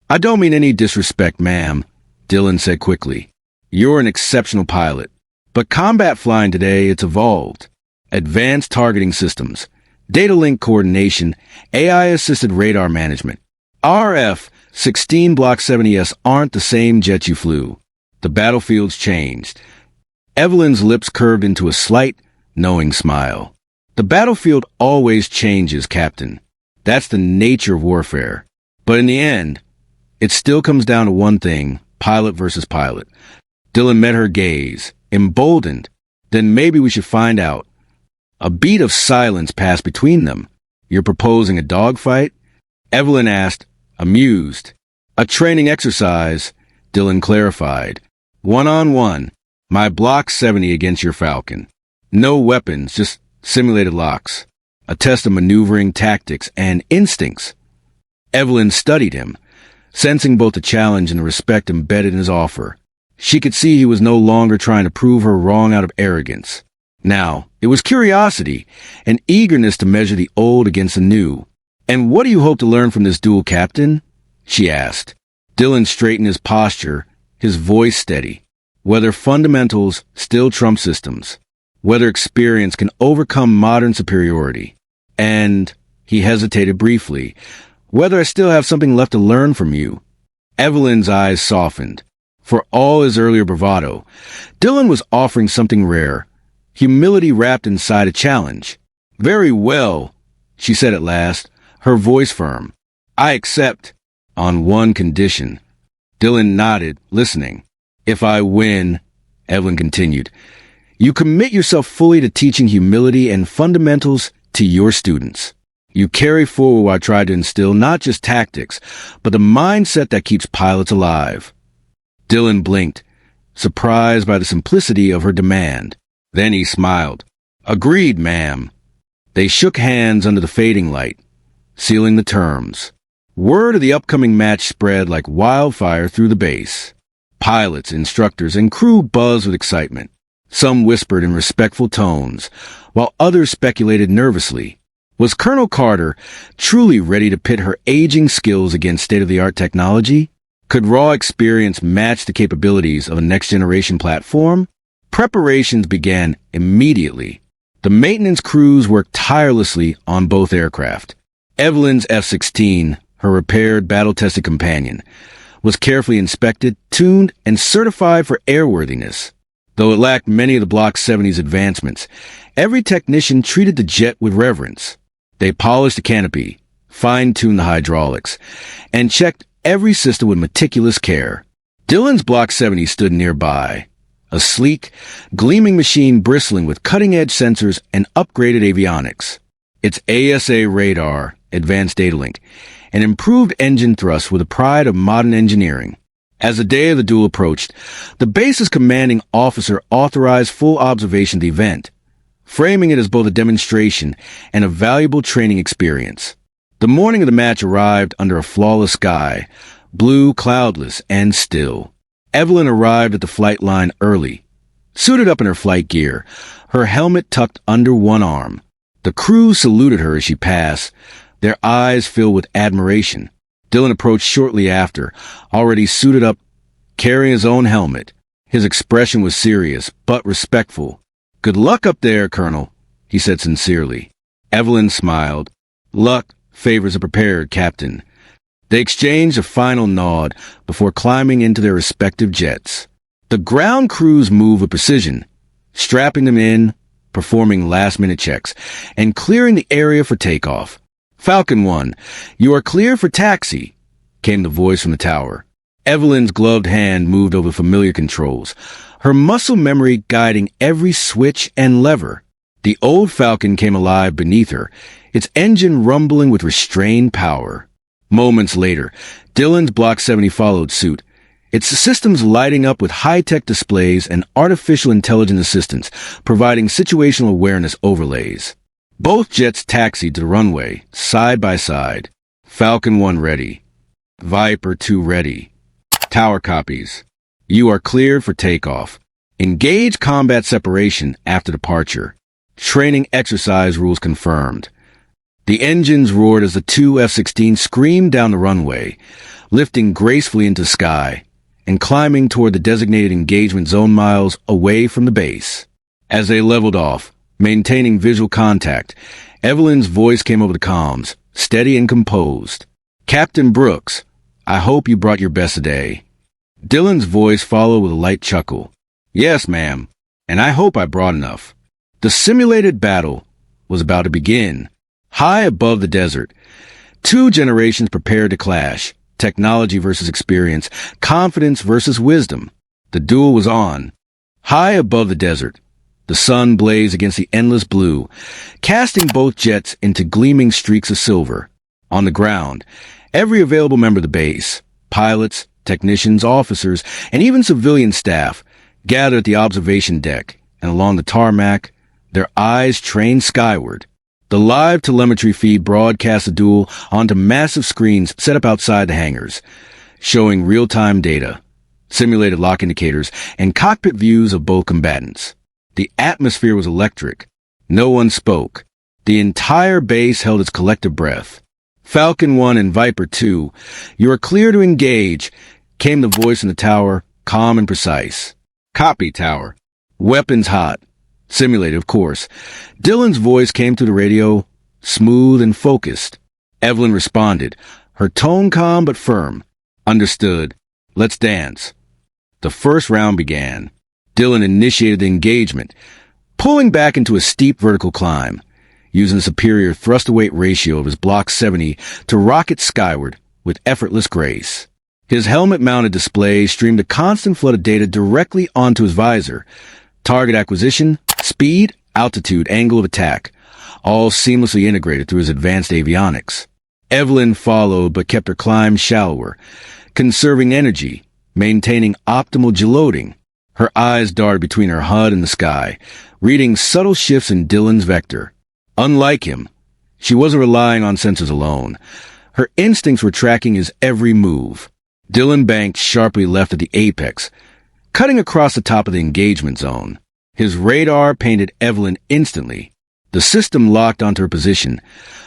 "I don't mean any disrespect, ma'am," Dylan said quickly. "You're an exceptional pilot. But combat flying today, it's evolved. Advanced targeting systems, data link coordination, AI-assisted radar management. Our F-16 Block 70S aren't the same jets you flew. The battlefield's changed." Evelyn's lips curved into a slight, knowing smile. "The battlefield always changes, Captain. That's the nature of warfare. But in the end, it still comes down to one thing, pilot versus pilot." Dylan met her gaze, emboldened. "Then maybe we should find out." A beat of silence passed between them. "You're proposing a dogfight?" Evelyn asked, amused. "A training exercise," Dylan clarified. "One-on-one. My Block 70 against your Falcon. No weapons, just simulated locks. A test of maneuvering tactics and instincts." Evelyn studied him, sensing both the challenge and the respect embedded in his offer. She could see he was no longer trying to prove her wrong out of arrogance. Now, it was curiosity, an eagerness to measure the old against the new. "And what do you hope to learn from this duel, Captain?" she asked. Dylan straightened his posture, his voice steady. "Whether fundamentals still trump systems. Whether experience can overcome modern superiority. And," he hesitated briefly, "whether I still have something left to learn from you." Evelyn's eyes softened. For all his earlier bravado, Dylan was offering something rare, humility wrapped inside a challenge. "Very well," she said at last, her voice firm. "I accept, on one condition." Dylan nodded, listening. "If I win," Evelyn continued, "you commit yourself fully to teaching humility and fundamentals to your students. You carry forward what I tried to instill not just tactics, but the mindset that keeps pilots alive." Dylan blinked, surprised by the simplicity of her demand. Then he smiled. "Agreed, ma'am." They shook hands under the fading light, sealing the terms. Word of the upcoming match spread like wildfire through the base. Pilots, instructors, and crew buzzed with excitement. Some whispered in respectful tones, while others speculated nervously. Was Colonel Carter truly ready to pit her aging skills against state-of-the-art technology? Could raw experience match the capabilities of a next-generation platform? Preparations began immediately. The maintenance crews worked tirelessly on both aircraft. Evelyn's F-16, her repaired, battle-tested companion, was carefully inspected, tuned, and certified for airworthiness. Though it lacked many of the Block 70's advancements, every technician treated the jet with reverence. They polished the canopy, fine-tuned the hydraulics, and checked every system with meticulous care. Dylan's Block 70 stood nearby, a sleek, gleaming machine bristling with cutting-edge sensors and upgraded avionics. Its ASA radar, advanced data link, and improved engine thrust were the pride of modern engineering. As the day of the duel approached, the base's commanding officer authorized full observation of the event, framing it as both a demonstration and a valuable training experience. The morning of the match arrived under a flawless sky, blue, cloudless, and still. Evelyn arrived at the flight line early, suited up in her flight gear, her helmet tucked under one arm. The crew saluted her as she passed, their eyes filled with admiration. Dylan approached shortly after, already suited up, carrying his own helmet. His expression was serious, but respectful. "Good luck up there, Colonel," he said sincerely. Evelyn smiled. "Luck favors a prepared captain." They exchanged a final nod before climbing into their respective jets. The ground crews moved with precision, strapping them in, performing last-minute checks, and clearing the area for takeoff. "Falcon 1, you are clear for taxi," came the voice from the tower. Evelyn's gloved hand moved over familiar controls, her muscle memory guiding every switch and lever. The old Falcon came alive beneath her, its engine rumbling with restrained power. Moments later, Dylan's Block 70 followed suit, its systems lighting up with high-tech displays and artificial intelligence assistance, providing situational awareness overlays. Both jets taxied to the runway, side by side. Falcon 1 ready. Viper 2 ready. Tower copies. You are cleared for takeoff. Engage combat separation after departure. Training exercise rules confirmed. The engines roared as the two F-16 screamed down the runway, lifting gracefully into the sky and climbing toward the designated engagement zone miles away from the base. As they leveled off, maintaining visual contact, Evelyn's voice came over the comms, steady and composed. "Captain Brooks, I hope you brought your best today." Dylan's voice followed with a light chuckle. "Yes, ma'am, and I hope I brought enough." The simulated battle was about to begin. High above the desert, two generations prepared to clash, technology versus experience, confidence versus wisdom. The duel was on. High above the desert, the sun blazed against the endless blue, casting both jets into gleaming streaks of silver. On the ground, every available member of the base, pilots, technicians, officers, and even civilian staff, gathered at the observation deck and along the tarmac, their eyes trained skyward. The live telemetry feed broadcast the duel onto massive screens set up outside the hangars, showing real-time data, simulated lock indicators, and cockpit views of both combatants. The atmosphere was electric. No one spoke. The entire base held its collective breath. "Falcon 1 and Viper 2, you are clear to engage," came the voice in the tower, calm and precise. "Copy, tower." "Weapons hot." Simulated, of course. Dylan's voice came through the radio, smooth and focused. Evelyn responded, her tone calm but firm. "Understood. Let's dance." The first round began. Dylan initiated the engagement, pulling back into a steep vertical climb, using the superior thrust-to-weight ratio of his Block 70 to rocket skyward with effortless grace. His helmet-mounted display streamed a constant flood of data directly onto his visor. Target acquisition, speed, altitude, angle of attack, all seamlessly integrated through his advanced avionics. Evelyn followed but kept her climb shallower, conserving energy, maintaining optimal geloading. Her eyes darted between her HUD and the sky, reading subtle shifts in Dylan's vector. Unlike him, she wasn't relying on sensors alone. Her instincts were tracking his every move. Dylan banked sharply left at the apex, cutting across the top of the engagement zone. His radar painted Evelyn instantly. The system locked onto her position,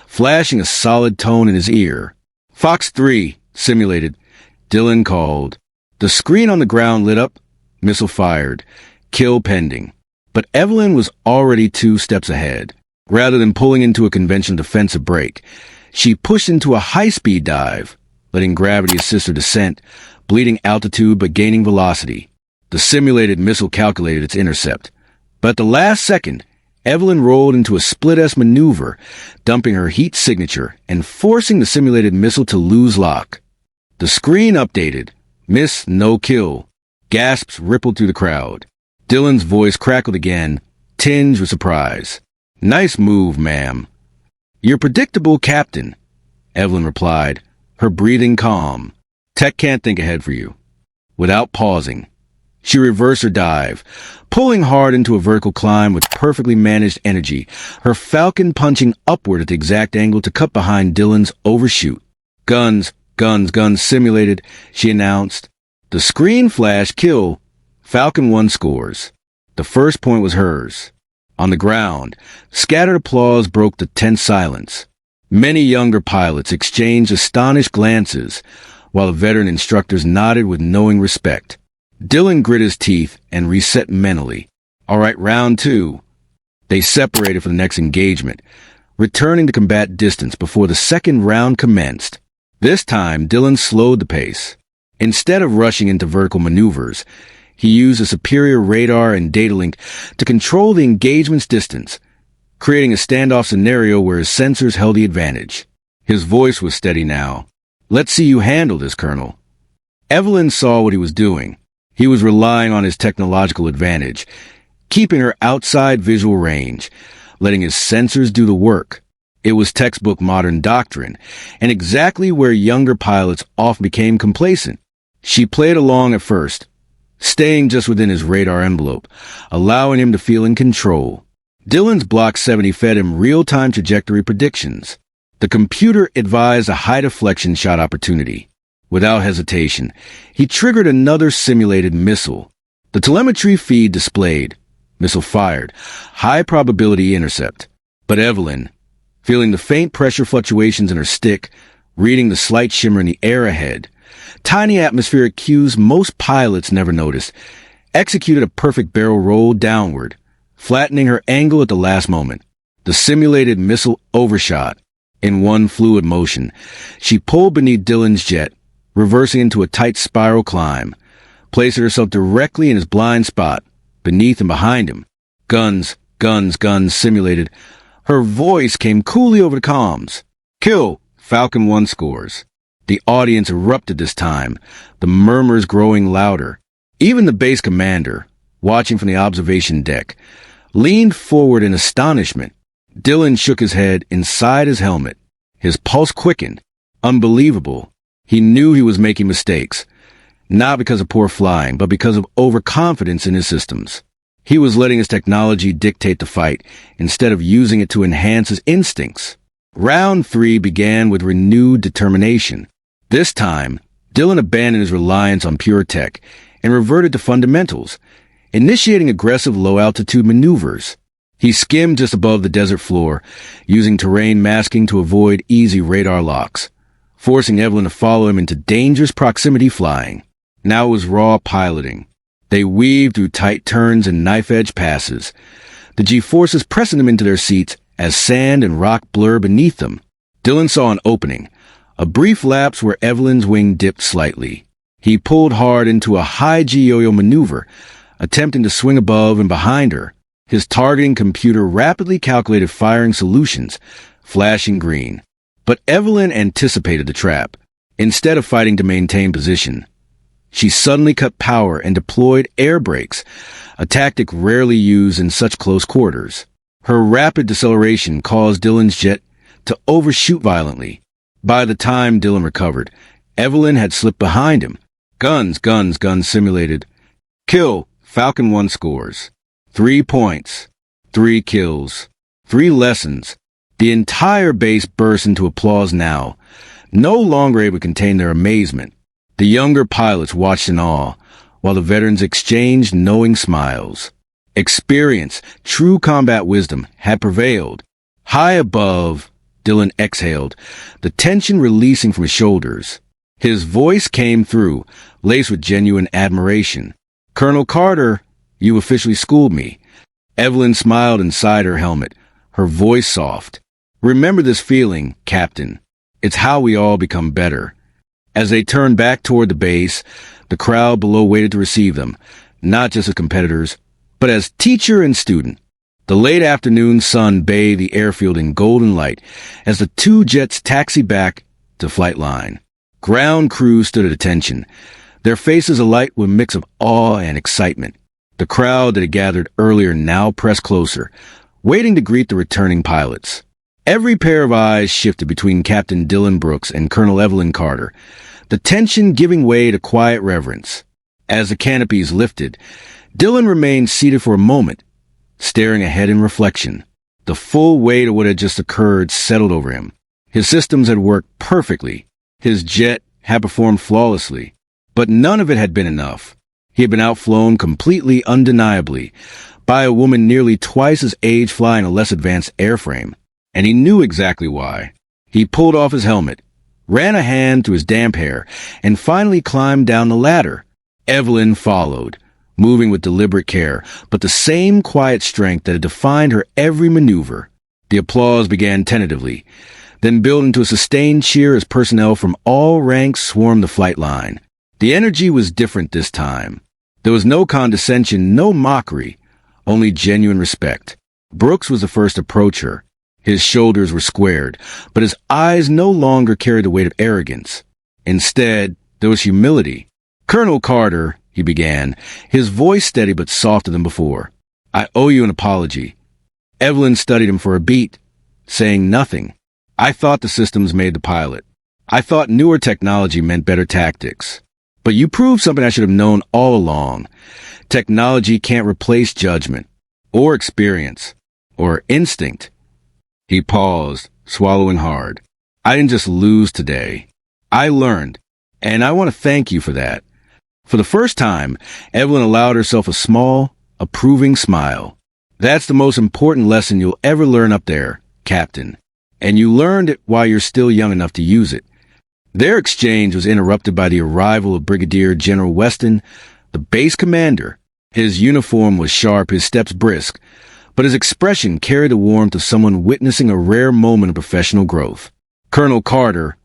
flashing a solid tone in his ear. "Fox 3, simulated," Dylan called. The screen on the ground lit up, missile fired, kill pending. But Evelyn was already 2 steps ahead. Rather than pulling into a conventional defensive break, she pushed into a high-speed dive, letting gravity assist her descent, bleeding altitude but gaining velocity. The simulated missile calculated its intercept. But at the last second, Evelyn rolled into a split-S maneuver, dumping her heat signature and forcing the simulated missile to lose lock. The screen updated. Miss, no kill. Gasps rippled through the crowd. Dylan's voice crackled again, tinged with surprise. "Nice move, ma'am." "You're predictable, Captain," Evelyn replied, her breathing calm. "Tech can't think ahead for you." Without pausing, she reversed her dive, pulling hard into a vertical climb with perfectly managed energy, her Falcon punching upward at the exact angle to cut behind Dylan's overshoot. "Guns, guns, guns simulated," she announced. The screen flashed kill. Falcon 1 scores. The first point was hers. On the ground, scattered applause broke the tense silence. Many younger pilots exchanged astonished glances, while the veteran instructors nodded with knowing respect. Dylan grit his teeth and reset mentally. All right, round two. They separated for the next engagement, returning to combat distance before the second round commenced. This time, Dylan slowed the pace. Instead of rushing into vertical maneuvers, he used a superior radar and data link to control the engagement's distance, creating a standoff scenario where his sensors held the advantage. His voice was steady now. "Let's see you handle this, Colonel." Evelyn saw what he was doing. He was relying on his technological advantage, keeping her outside visual range, letting his sensors do the work. It was textbook modern doctrine, and exactly where younger pilots often became complacent. She played along at first, staying just within his radar envelope, allowing him to feel in control. Dylan's Block 70 fed him real-time trajectory predictions. The computer advised a high deflection shot opportunity. Without hesitation, he triggered another simulated missile. The telemetry feed displayed, missile fired, high probability intercept. But Evelyn, feeling the faint pressure fluctuations in her stick, reading the slight shimmer in the air ahead, tiny atmospheric cues most pilots never noticed, executed a perfect barrel roll downward, flattening her angle at the last moment. The simulated missile overshot. In one fluid motion, she pulled beneath Dylan's jet, reversing into a tight spiral climb, placing herself directly in his blind spot, beneath and behind him. Guns, guns, guns simulated. Her voice came coolly over the comms. "Kill! Falcon 1 scores." The audience erupted this time, the murmurs growing louder. Even the base commander, watching from the observation deck, leaned forward in astonishment. Dylan shook his head inside his helmet. His pulse quickened. Unbelievable. He knew he was making mistakes, not because of poor flying, but because of overconfidence in his systems. He was letting his technology dictate the fight, instead of using it to enhance his instincts. Round 3 began with renewed determination. This time, Dylan abandoned his reliance on pure tech and reverted to fundamentals, initiating aggressive low-altitude maneuvers. He skimmed just above the desert floor, using terrain masking to avoid easy radar locks, forcing Evelyn to follow him into dangerous proximity flying. Now it was raw piloting. They weaved through tight turns and knife-edge passes, the G-forces pressing them into their seats as sand and rock blur beneath them. Dylan saw an opening, a brief lapse where Evelyn's wing dipped slightly. He pulled hard into a high G-yo-yo maneuver, attempting to swing above and behind her. His targeting computer rapidly calculated firing solutions, flashing green. But Evelyn anticipated the trap. Instead of fighting to maintain position, she suddenly cut power and deployed air brakes, a tactic rarely used in such close quarters. Her rapid deceleration caused Dylan's jet to overshoot violently. By the time Dylan recovered, Evelyn had slipped behind him. Guns, guns, guns simulated. "Kill! Falcon 1 scores. 3 points. 3 kills. 3 lessons." The entire base burst into applause now, no longer able to contain their amazement. The younger pilots watched in awe, while the veterans exchanged knowing smiles. Experience, true combat wisdom, had prevailed. High above, Dylan exhaled, the tension releasing from his shoulders. His voice came through, laced with genuine admiration. "Colonel Carter, you officially schooled me." Evelyn smiled inside her helmet, her voice soft. "Remember this feeling, Captain. It's how we all become better." As they turned back toward the base, the crowd below waited to receive them, not just as competitors, but as teacher and student. The late afternoon sun bathed the airfield in golden light as the 2 jets taxied back to flight line. Ground crews stood at attention, their faces alight with a mix of awe and excitement. The crowd that had gathered earlier now pressed closer, waiting to greet the returning pilots. Every pair of eyes shifted between Captain Dylan Brooks and Colonel Evelyn Carter, the tension giving way to quiet reverence. As the canopies lifted, Dylan remained seated for a moment, staring ahead in reflection. The full weight of what had just occurred settled over him. His systems had worked perfectly. His jet had performed flawlessly. But none of it had been enough. He had been outflown completely undeniably, by a woman nearly twice his age flying a less advanced airframe. And he knew exactly why. He pulled off his helmet, ran a hand through his damp hair, and finally climbed down the ladder. Evelyn followed, moving with deliberate care, but the same quiet strength that had defined her every maneuver. The applause began tentatively, then built into a sustained cheer as personnel from all ranks swarmed the flight line. The energy was different this time. There was no condescension, no mockery, only genuine respect. Brooks was the first to approach her. His shoulders were squared, but his eyes no longer carried the weight of arrogance. Instead, there was humility. "Colonel Carter," he began, his voice steady but softer than before. "I owe you an apology." Evelyn studied him for a beat, saying nothing. "I thought the systems made the pilot. I thought newer technology meant better tactics. But you proved something I should have known all along. Technology can't replace judgment, or experience, or instinct." He paused, swallowing hard. "I didn't just lose today. I learned, and I want to thank you for that." For the first time, Evelyn allowed herself a small, approving smile. "That's the most important lesson you'll ever learn up there, Captain. And you learned it while you're still young enough to use it." Their exchange was interrupted by the arrival of Brigadier General Weston, the base commander. His uniform was sharp, his steps brisk, but his expression carried the warmth of someone witnessing a rare moment of professional growth. "Colonel Carter,"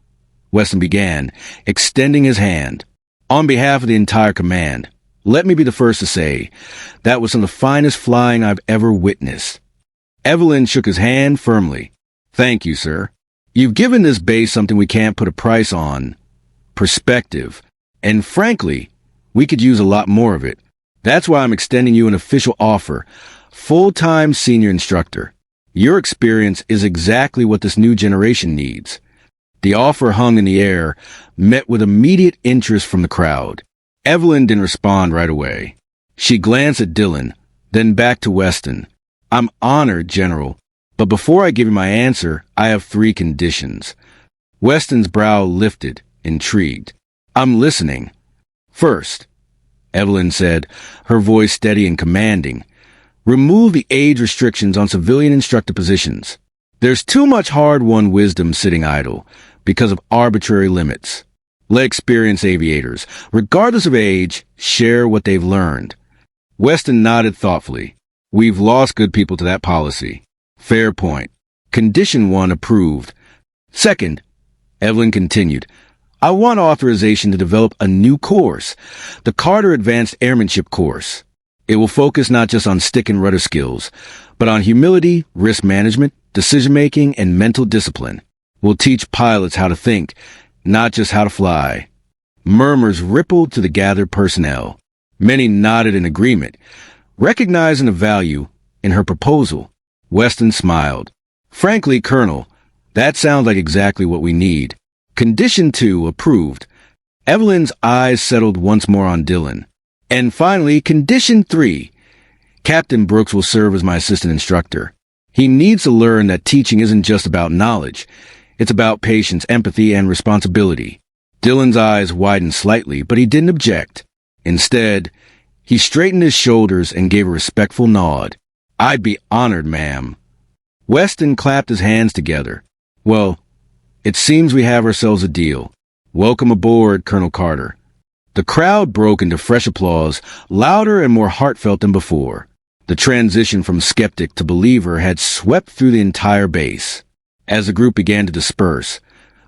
Weston began, extending his hand. "On behalf of the entire command, let me be the first to say that was some of the finest flying I've ever witnessed." Evelyn shook his hand firmly. "Thank you, sir. You've given this base something we can't put a price on. Perspective. And frankly, we could use a lot more of it. That's why I'm extending you an official offer. Full-time senior instructor. Your experience is exactly what this new generation needs." The offer hung in the air, met with immediate interest from the crowd. Evelyn didn't respond right away. She glanced at Dylan, then back to Weston. "I'm honored, General, but before I give you my answer, I have 3 conditions." Weston's brow lifted, intrigued. "I'm listening." "First," Evelyn said, her voice steady and commanding, "remove the age restrictions on civilian instructor positions. There's too much hard-won wisdom sitting idle because of arbitrary limits. Let experienced aviators, regardless of age, share what they've learned." Weston nodded thoughtfully. "We've lost good people to that policy." "Fair point. Condition 1 approved." "Second," Evelyn continued, "I want authorization to develop a new course, the Carter Advanced Airmanship course. It will focus not just on stick and rudder skills, but on humility, risk management, decision-making, and mental discipline. We'll teach pilots how to think, not just how to fly." Murmurs rippled to the gathered personnel. Many nodded in agreement, recognizing the value in her proposal. Weston smiled. "Frankly, Colonel, that sounds like exactly what we need." Condition 2 approved. Evelyn's eyes settled once more on Dylan. "And finally, Condition 3. Captain Brooks will serve as my assistant instructor. He needs to learn that teaching isn't just about knowledge. It's about patience, empathy, and responsibility." Dylan's eyes widened slightly, but he didn't object. Instead, he straightened his shoulders and gave a respectful nod. "I'd be honored, ma'am." Weston clapped his hands together. "Well, it seems we have ourselves a deal. Welcome aboard, Colonel Carter." The crowd broke into fresh applause, louder and more heartfelt than before. The transition from skeptic to believer had swept through the entire base. As the group began to disperse,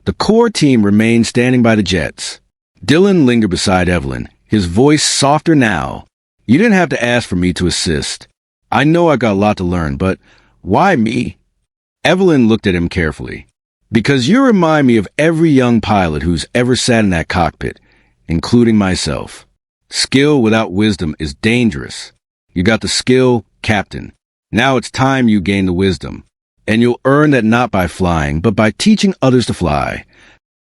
the core team remained standing by the jets. Dylan lingered beside Evelyn, his voice softer now. "You didn't have to ask for me to assist. I know I got a lot to learn, but why me?" Evelyn looked at him carefully. "Because you remind me of every young pilot who's ever sat in that cockpit, including myself. Skill without wisdom is dangerous. You got the skill, Captain. Now it's time you gain the wisdom. And you'll earn that not by flying, but by teaching others to fly."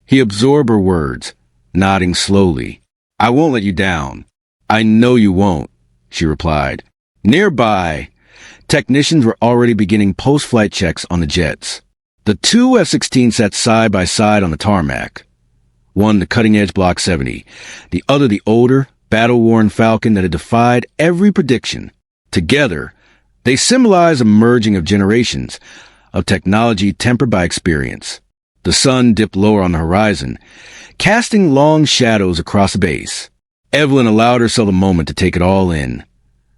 He absorbed her words, nodding slowly. "I won't let you down." "I know you won't," she replied. Nearby, technicians were already beginning post-flight checks on the jets. The 2 F-16 sat side by side on the tarmac. One the cutting-edge Block 70, the other the older, battle-worn Falcon that had defied every prediction. Together, They symbolize a merging of generations, of technology tempered by experience. The sun dipped lower on the horizon, casting long shadows across the base. Evelyn allowed herself a moment to take it all in.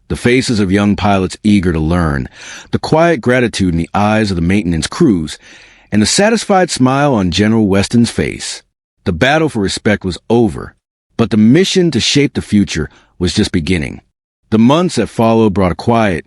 The faces of young pilots eager to learn, the quiet gratitude in the eyes of the maintenance crews, and the satisfied smile on General Weston's face. The battle for respect was over, but the mission to shape the future was just beginning. The months that followed brought a quiet,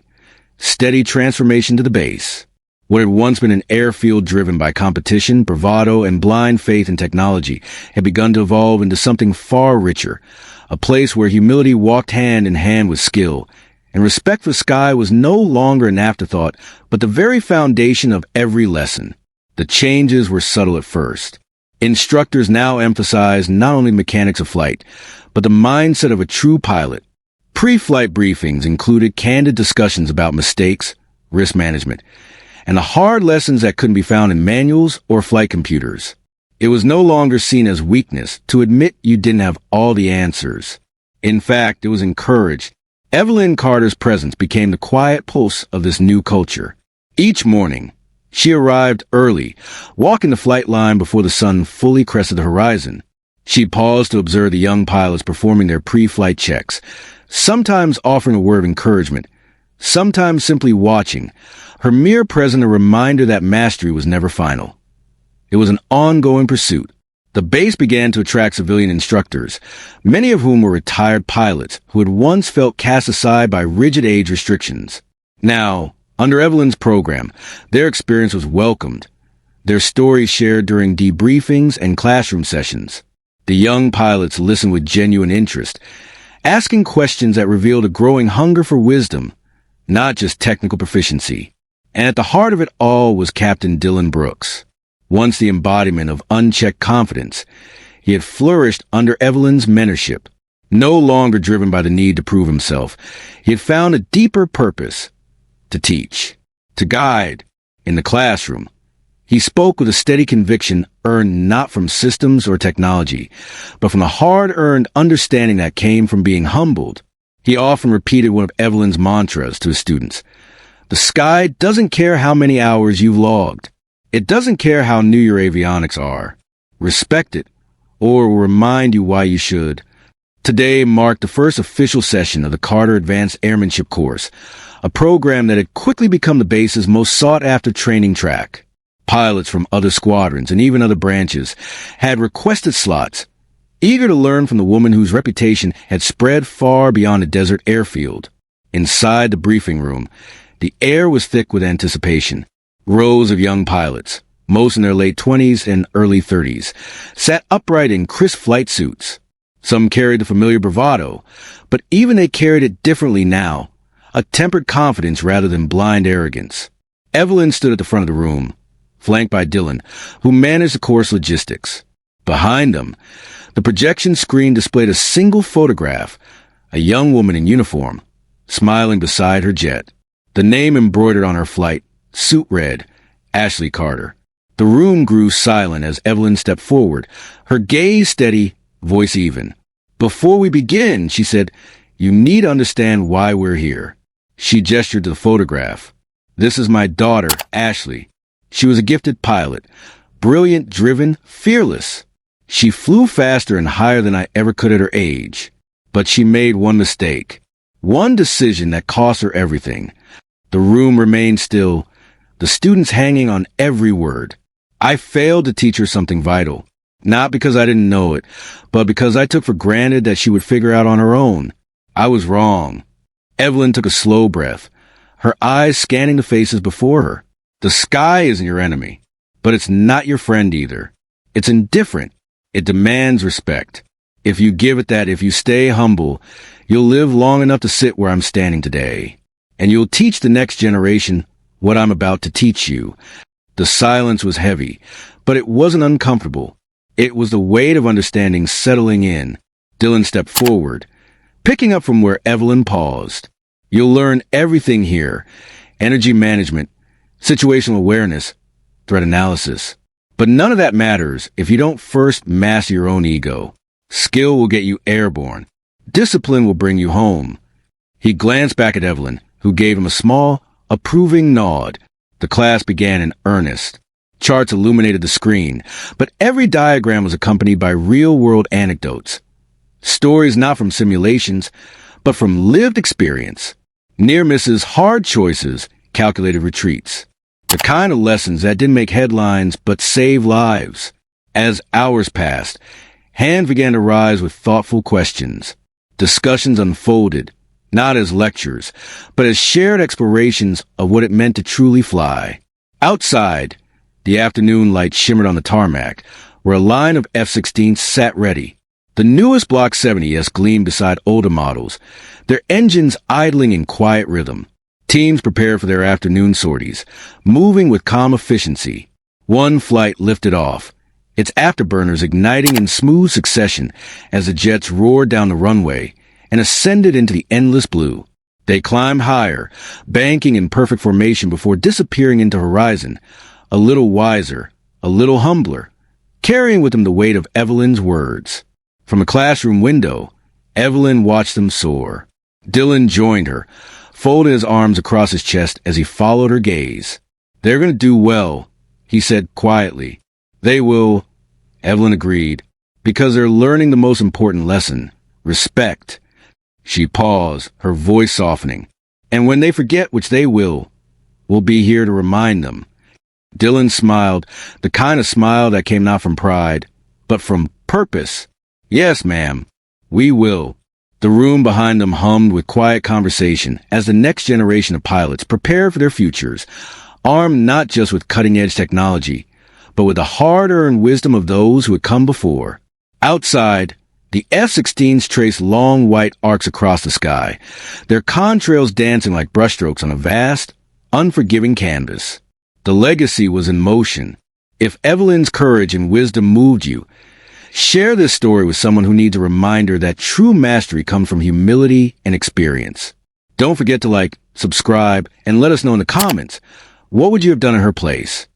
steady transformation to the base. What had once been an airfield driven by competition, bravado, and blind faith in technology had begun to evolve into something far richer, a place where humility walked hand in hand with skill, and respect for sky was no longer an afterthought, but the very foundation of every lesson. The changes were subtle at first. Instructors now emphasized not only mechanics of flight, but the mindset of a true pilot. Pre-flight briefings included candid discussions about mistakes, risk management, and the hard lessons that couldn't be found in manuals or flight computers. It was no longer seen as weakness to admit you didn't have all the answers. In fact, it was encouraged. Evelyn Carter's presence became the quiet pulse of this new culture. Each morning, she arrived early, walking the flight line before the sun fully crested the horizon. She paused to observe the young pilots performing their pre-flight checks, sometimes offering a word of encouragement, sometimes simply watching, her mere presence a reminder that mastery was never final. It was an ongoing pursuit. The base began to attract civilian instructors, many of whom were retired pilots who had once felt cast aside by rigid age restrictions. Now, under Evelyn's program, their experience was welcomed, their stories shared during debriefings and classroom sessions. The young pilots listened with genuine interest, asking questions that revealed a growing hunger for wisdom, not just technical proficiency. And at the heart of it all was Captain Dylan Brooks. Once the embodiment of unchecked confidence, he had flourished under Evelyn's mentorship. No longer driven by the need to prove himself, he had found a deeper purpose: to teach, to guide. In the classroom, he spoke with a steady conviction earned not from systems or technology, but from the hard-earned understanding that came from being humbled. He often repeated one of Evelyn's mantras to his students: "The sky doesn't care how many hours you've logged. It doesn't care how new your avionics are. Respect it, or it will remind you why you should." Today marked the first official session of the Carter Advanced Airmanship Course, a program that had quickly become the base's most sought-after training track. Pilots from other squadrons and even other branches had requested slots, eager to learn from the woman whose reputation had spread far beyond the desert airfield. Inside the briefing room, the air was thick with anticipation. Rows of young pilots, most in their late 20s and early 30s, sat upright in crisp flight suits. Some carried the familiar bravado, but even they carried it differently now, a tempered confidence rather than blind arrogance. Evelyn stood at the front of the room, flanked by Dylan, who managed the course logistics. Behind them, the projection screen displayed a single photograph, a young woman in uniform, smiling beside her jet. The name embroidered on her flight, suit read, Ashley Carter. The room grew silent as Evelyn stepped forward, her gaze steady, voice even. "Before we begin," she said, "you need to understand why we're here." She gestured to the photograph. "This is my daughter, Ashley. She was a gifted pilot, brilliant, driven, fearless. She flew faster and higher than I ever could at her age. But she made one mistake, one decision that cost her everything." The room remained still, the students hanging on every word. "I failed to teach her something vital, not because I didn't know it, but because I took for granted that she would figure out on her own. I was wrong." Evelyn took a slow breath, her eyes scanning the faces before her. "The sky isn't your enemy, but it's not your friend either. It's indifferent. It demands respect. If you give it that, if you stay humble, you'll live long enough to sit where I'm standing today. And you'll teach the next generation what I'm about to teach you." The silence was heavy, but it wasn't uncomfortable. It was the weight of understanding settling in. Dylan stepped forward, picking up from where Evelyn paused. "You'll learn everything here: energy management, situational awareness, threat analysis. But none of that matters if you don't first master your own ego. Skill will get you airborne. Discipline will bring you home." He glanced back at Evelyn, who gave him a small, Approving nod. The class began in earnest. Charts illuminated the screen, but every diagram was accompanied by real-world anecdotes. Stories not from simulations, but from lived experience. Near misses, hard choices, calculated retreats. The kind of lessons that didn't make headlines, but save lives. As hours passed, hands began to rise with thoughtful questions. Discussions unfolded, not as lectures, but as shared explorations of what it meant to truly fly. Outside, the afternoon light shimmered on the tarmac, where a line of F-16s sat ready. The newest Block 70s gleamed beside older models, their engines idling in quiet rhythm. Teams prepared for their afternoon sorties, moving with calm efficiency. One flight lifted off, its afterburners igniting in smooth succession as the jets roared down the runway and ascended into the endless blue. They climbed higher, banking in perfect formation before disappearing into horizon, a little wiser, a little humbler, carrying with them the weight of Evelyn's words. From a classroom window, Evelyn watched them soar. Dylan joined her, folded his arms across his chest as he followed her gaze. "They're going to do well," he said quietly. "They will," Evelyn agreed, "because they're learning the most important lesson, respect." She paused, her voice softening. "And when they forget, which they will, we'll be here to remind them." Dylan smiled, the kind of smile that came not from pride, but from purpose. "Yes, ma'am, we will." The room behind them hummed with quiet conversation as the next generation of pilots prepared for their futures, armed not just with cutting-edge technology, but with the hard-earned wisdom of those who had come before. Outside, the F-16s traced long white arcs across the sky, their contrails dancing like brushstrokes on a vast, unforgiving canvas. The legacy was in motion. If Evelyn's courage and wisdom moved you, share this story with someone who needs a reminder that true mastery comes from humility and experience. Don't forget to like, subscribe, and let us know in the comments, what would you have done in her place?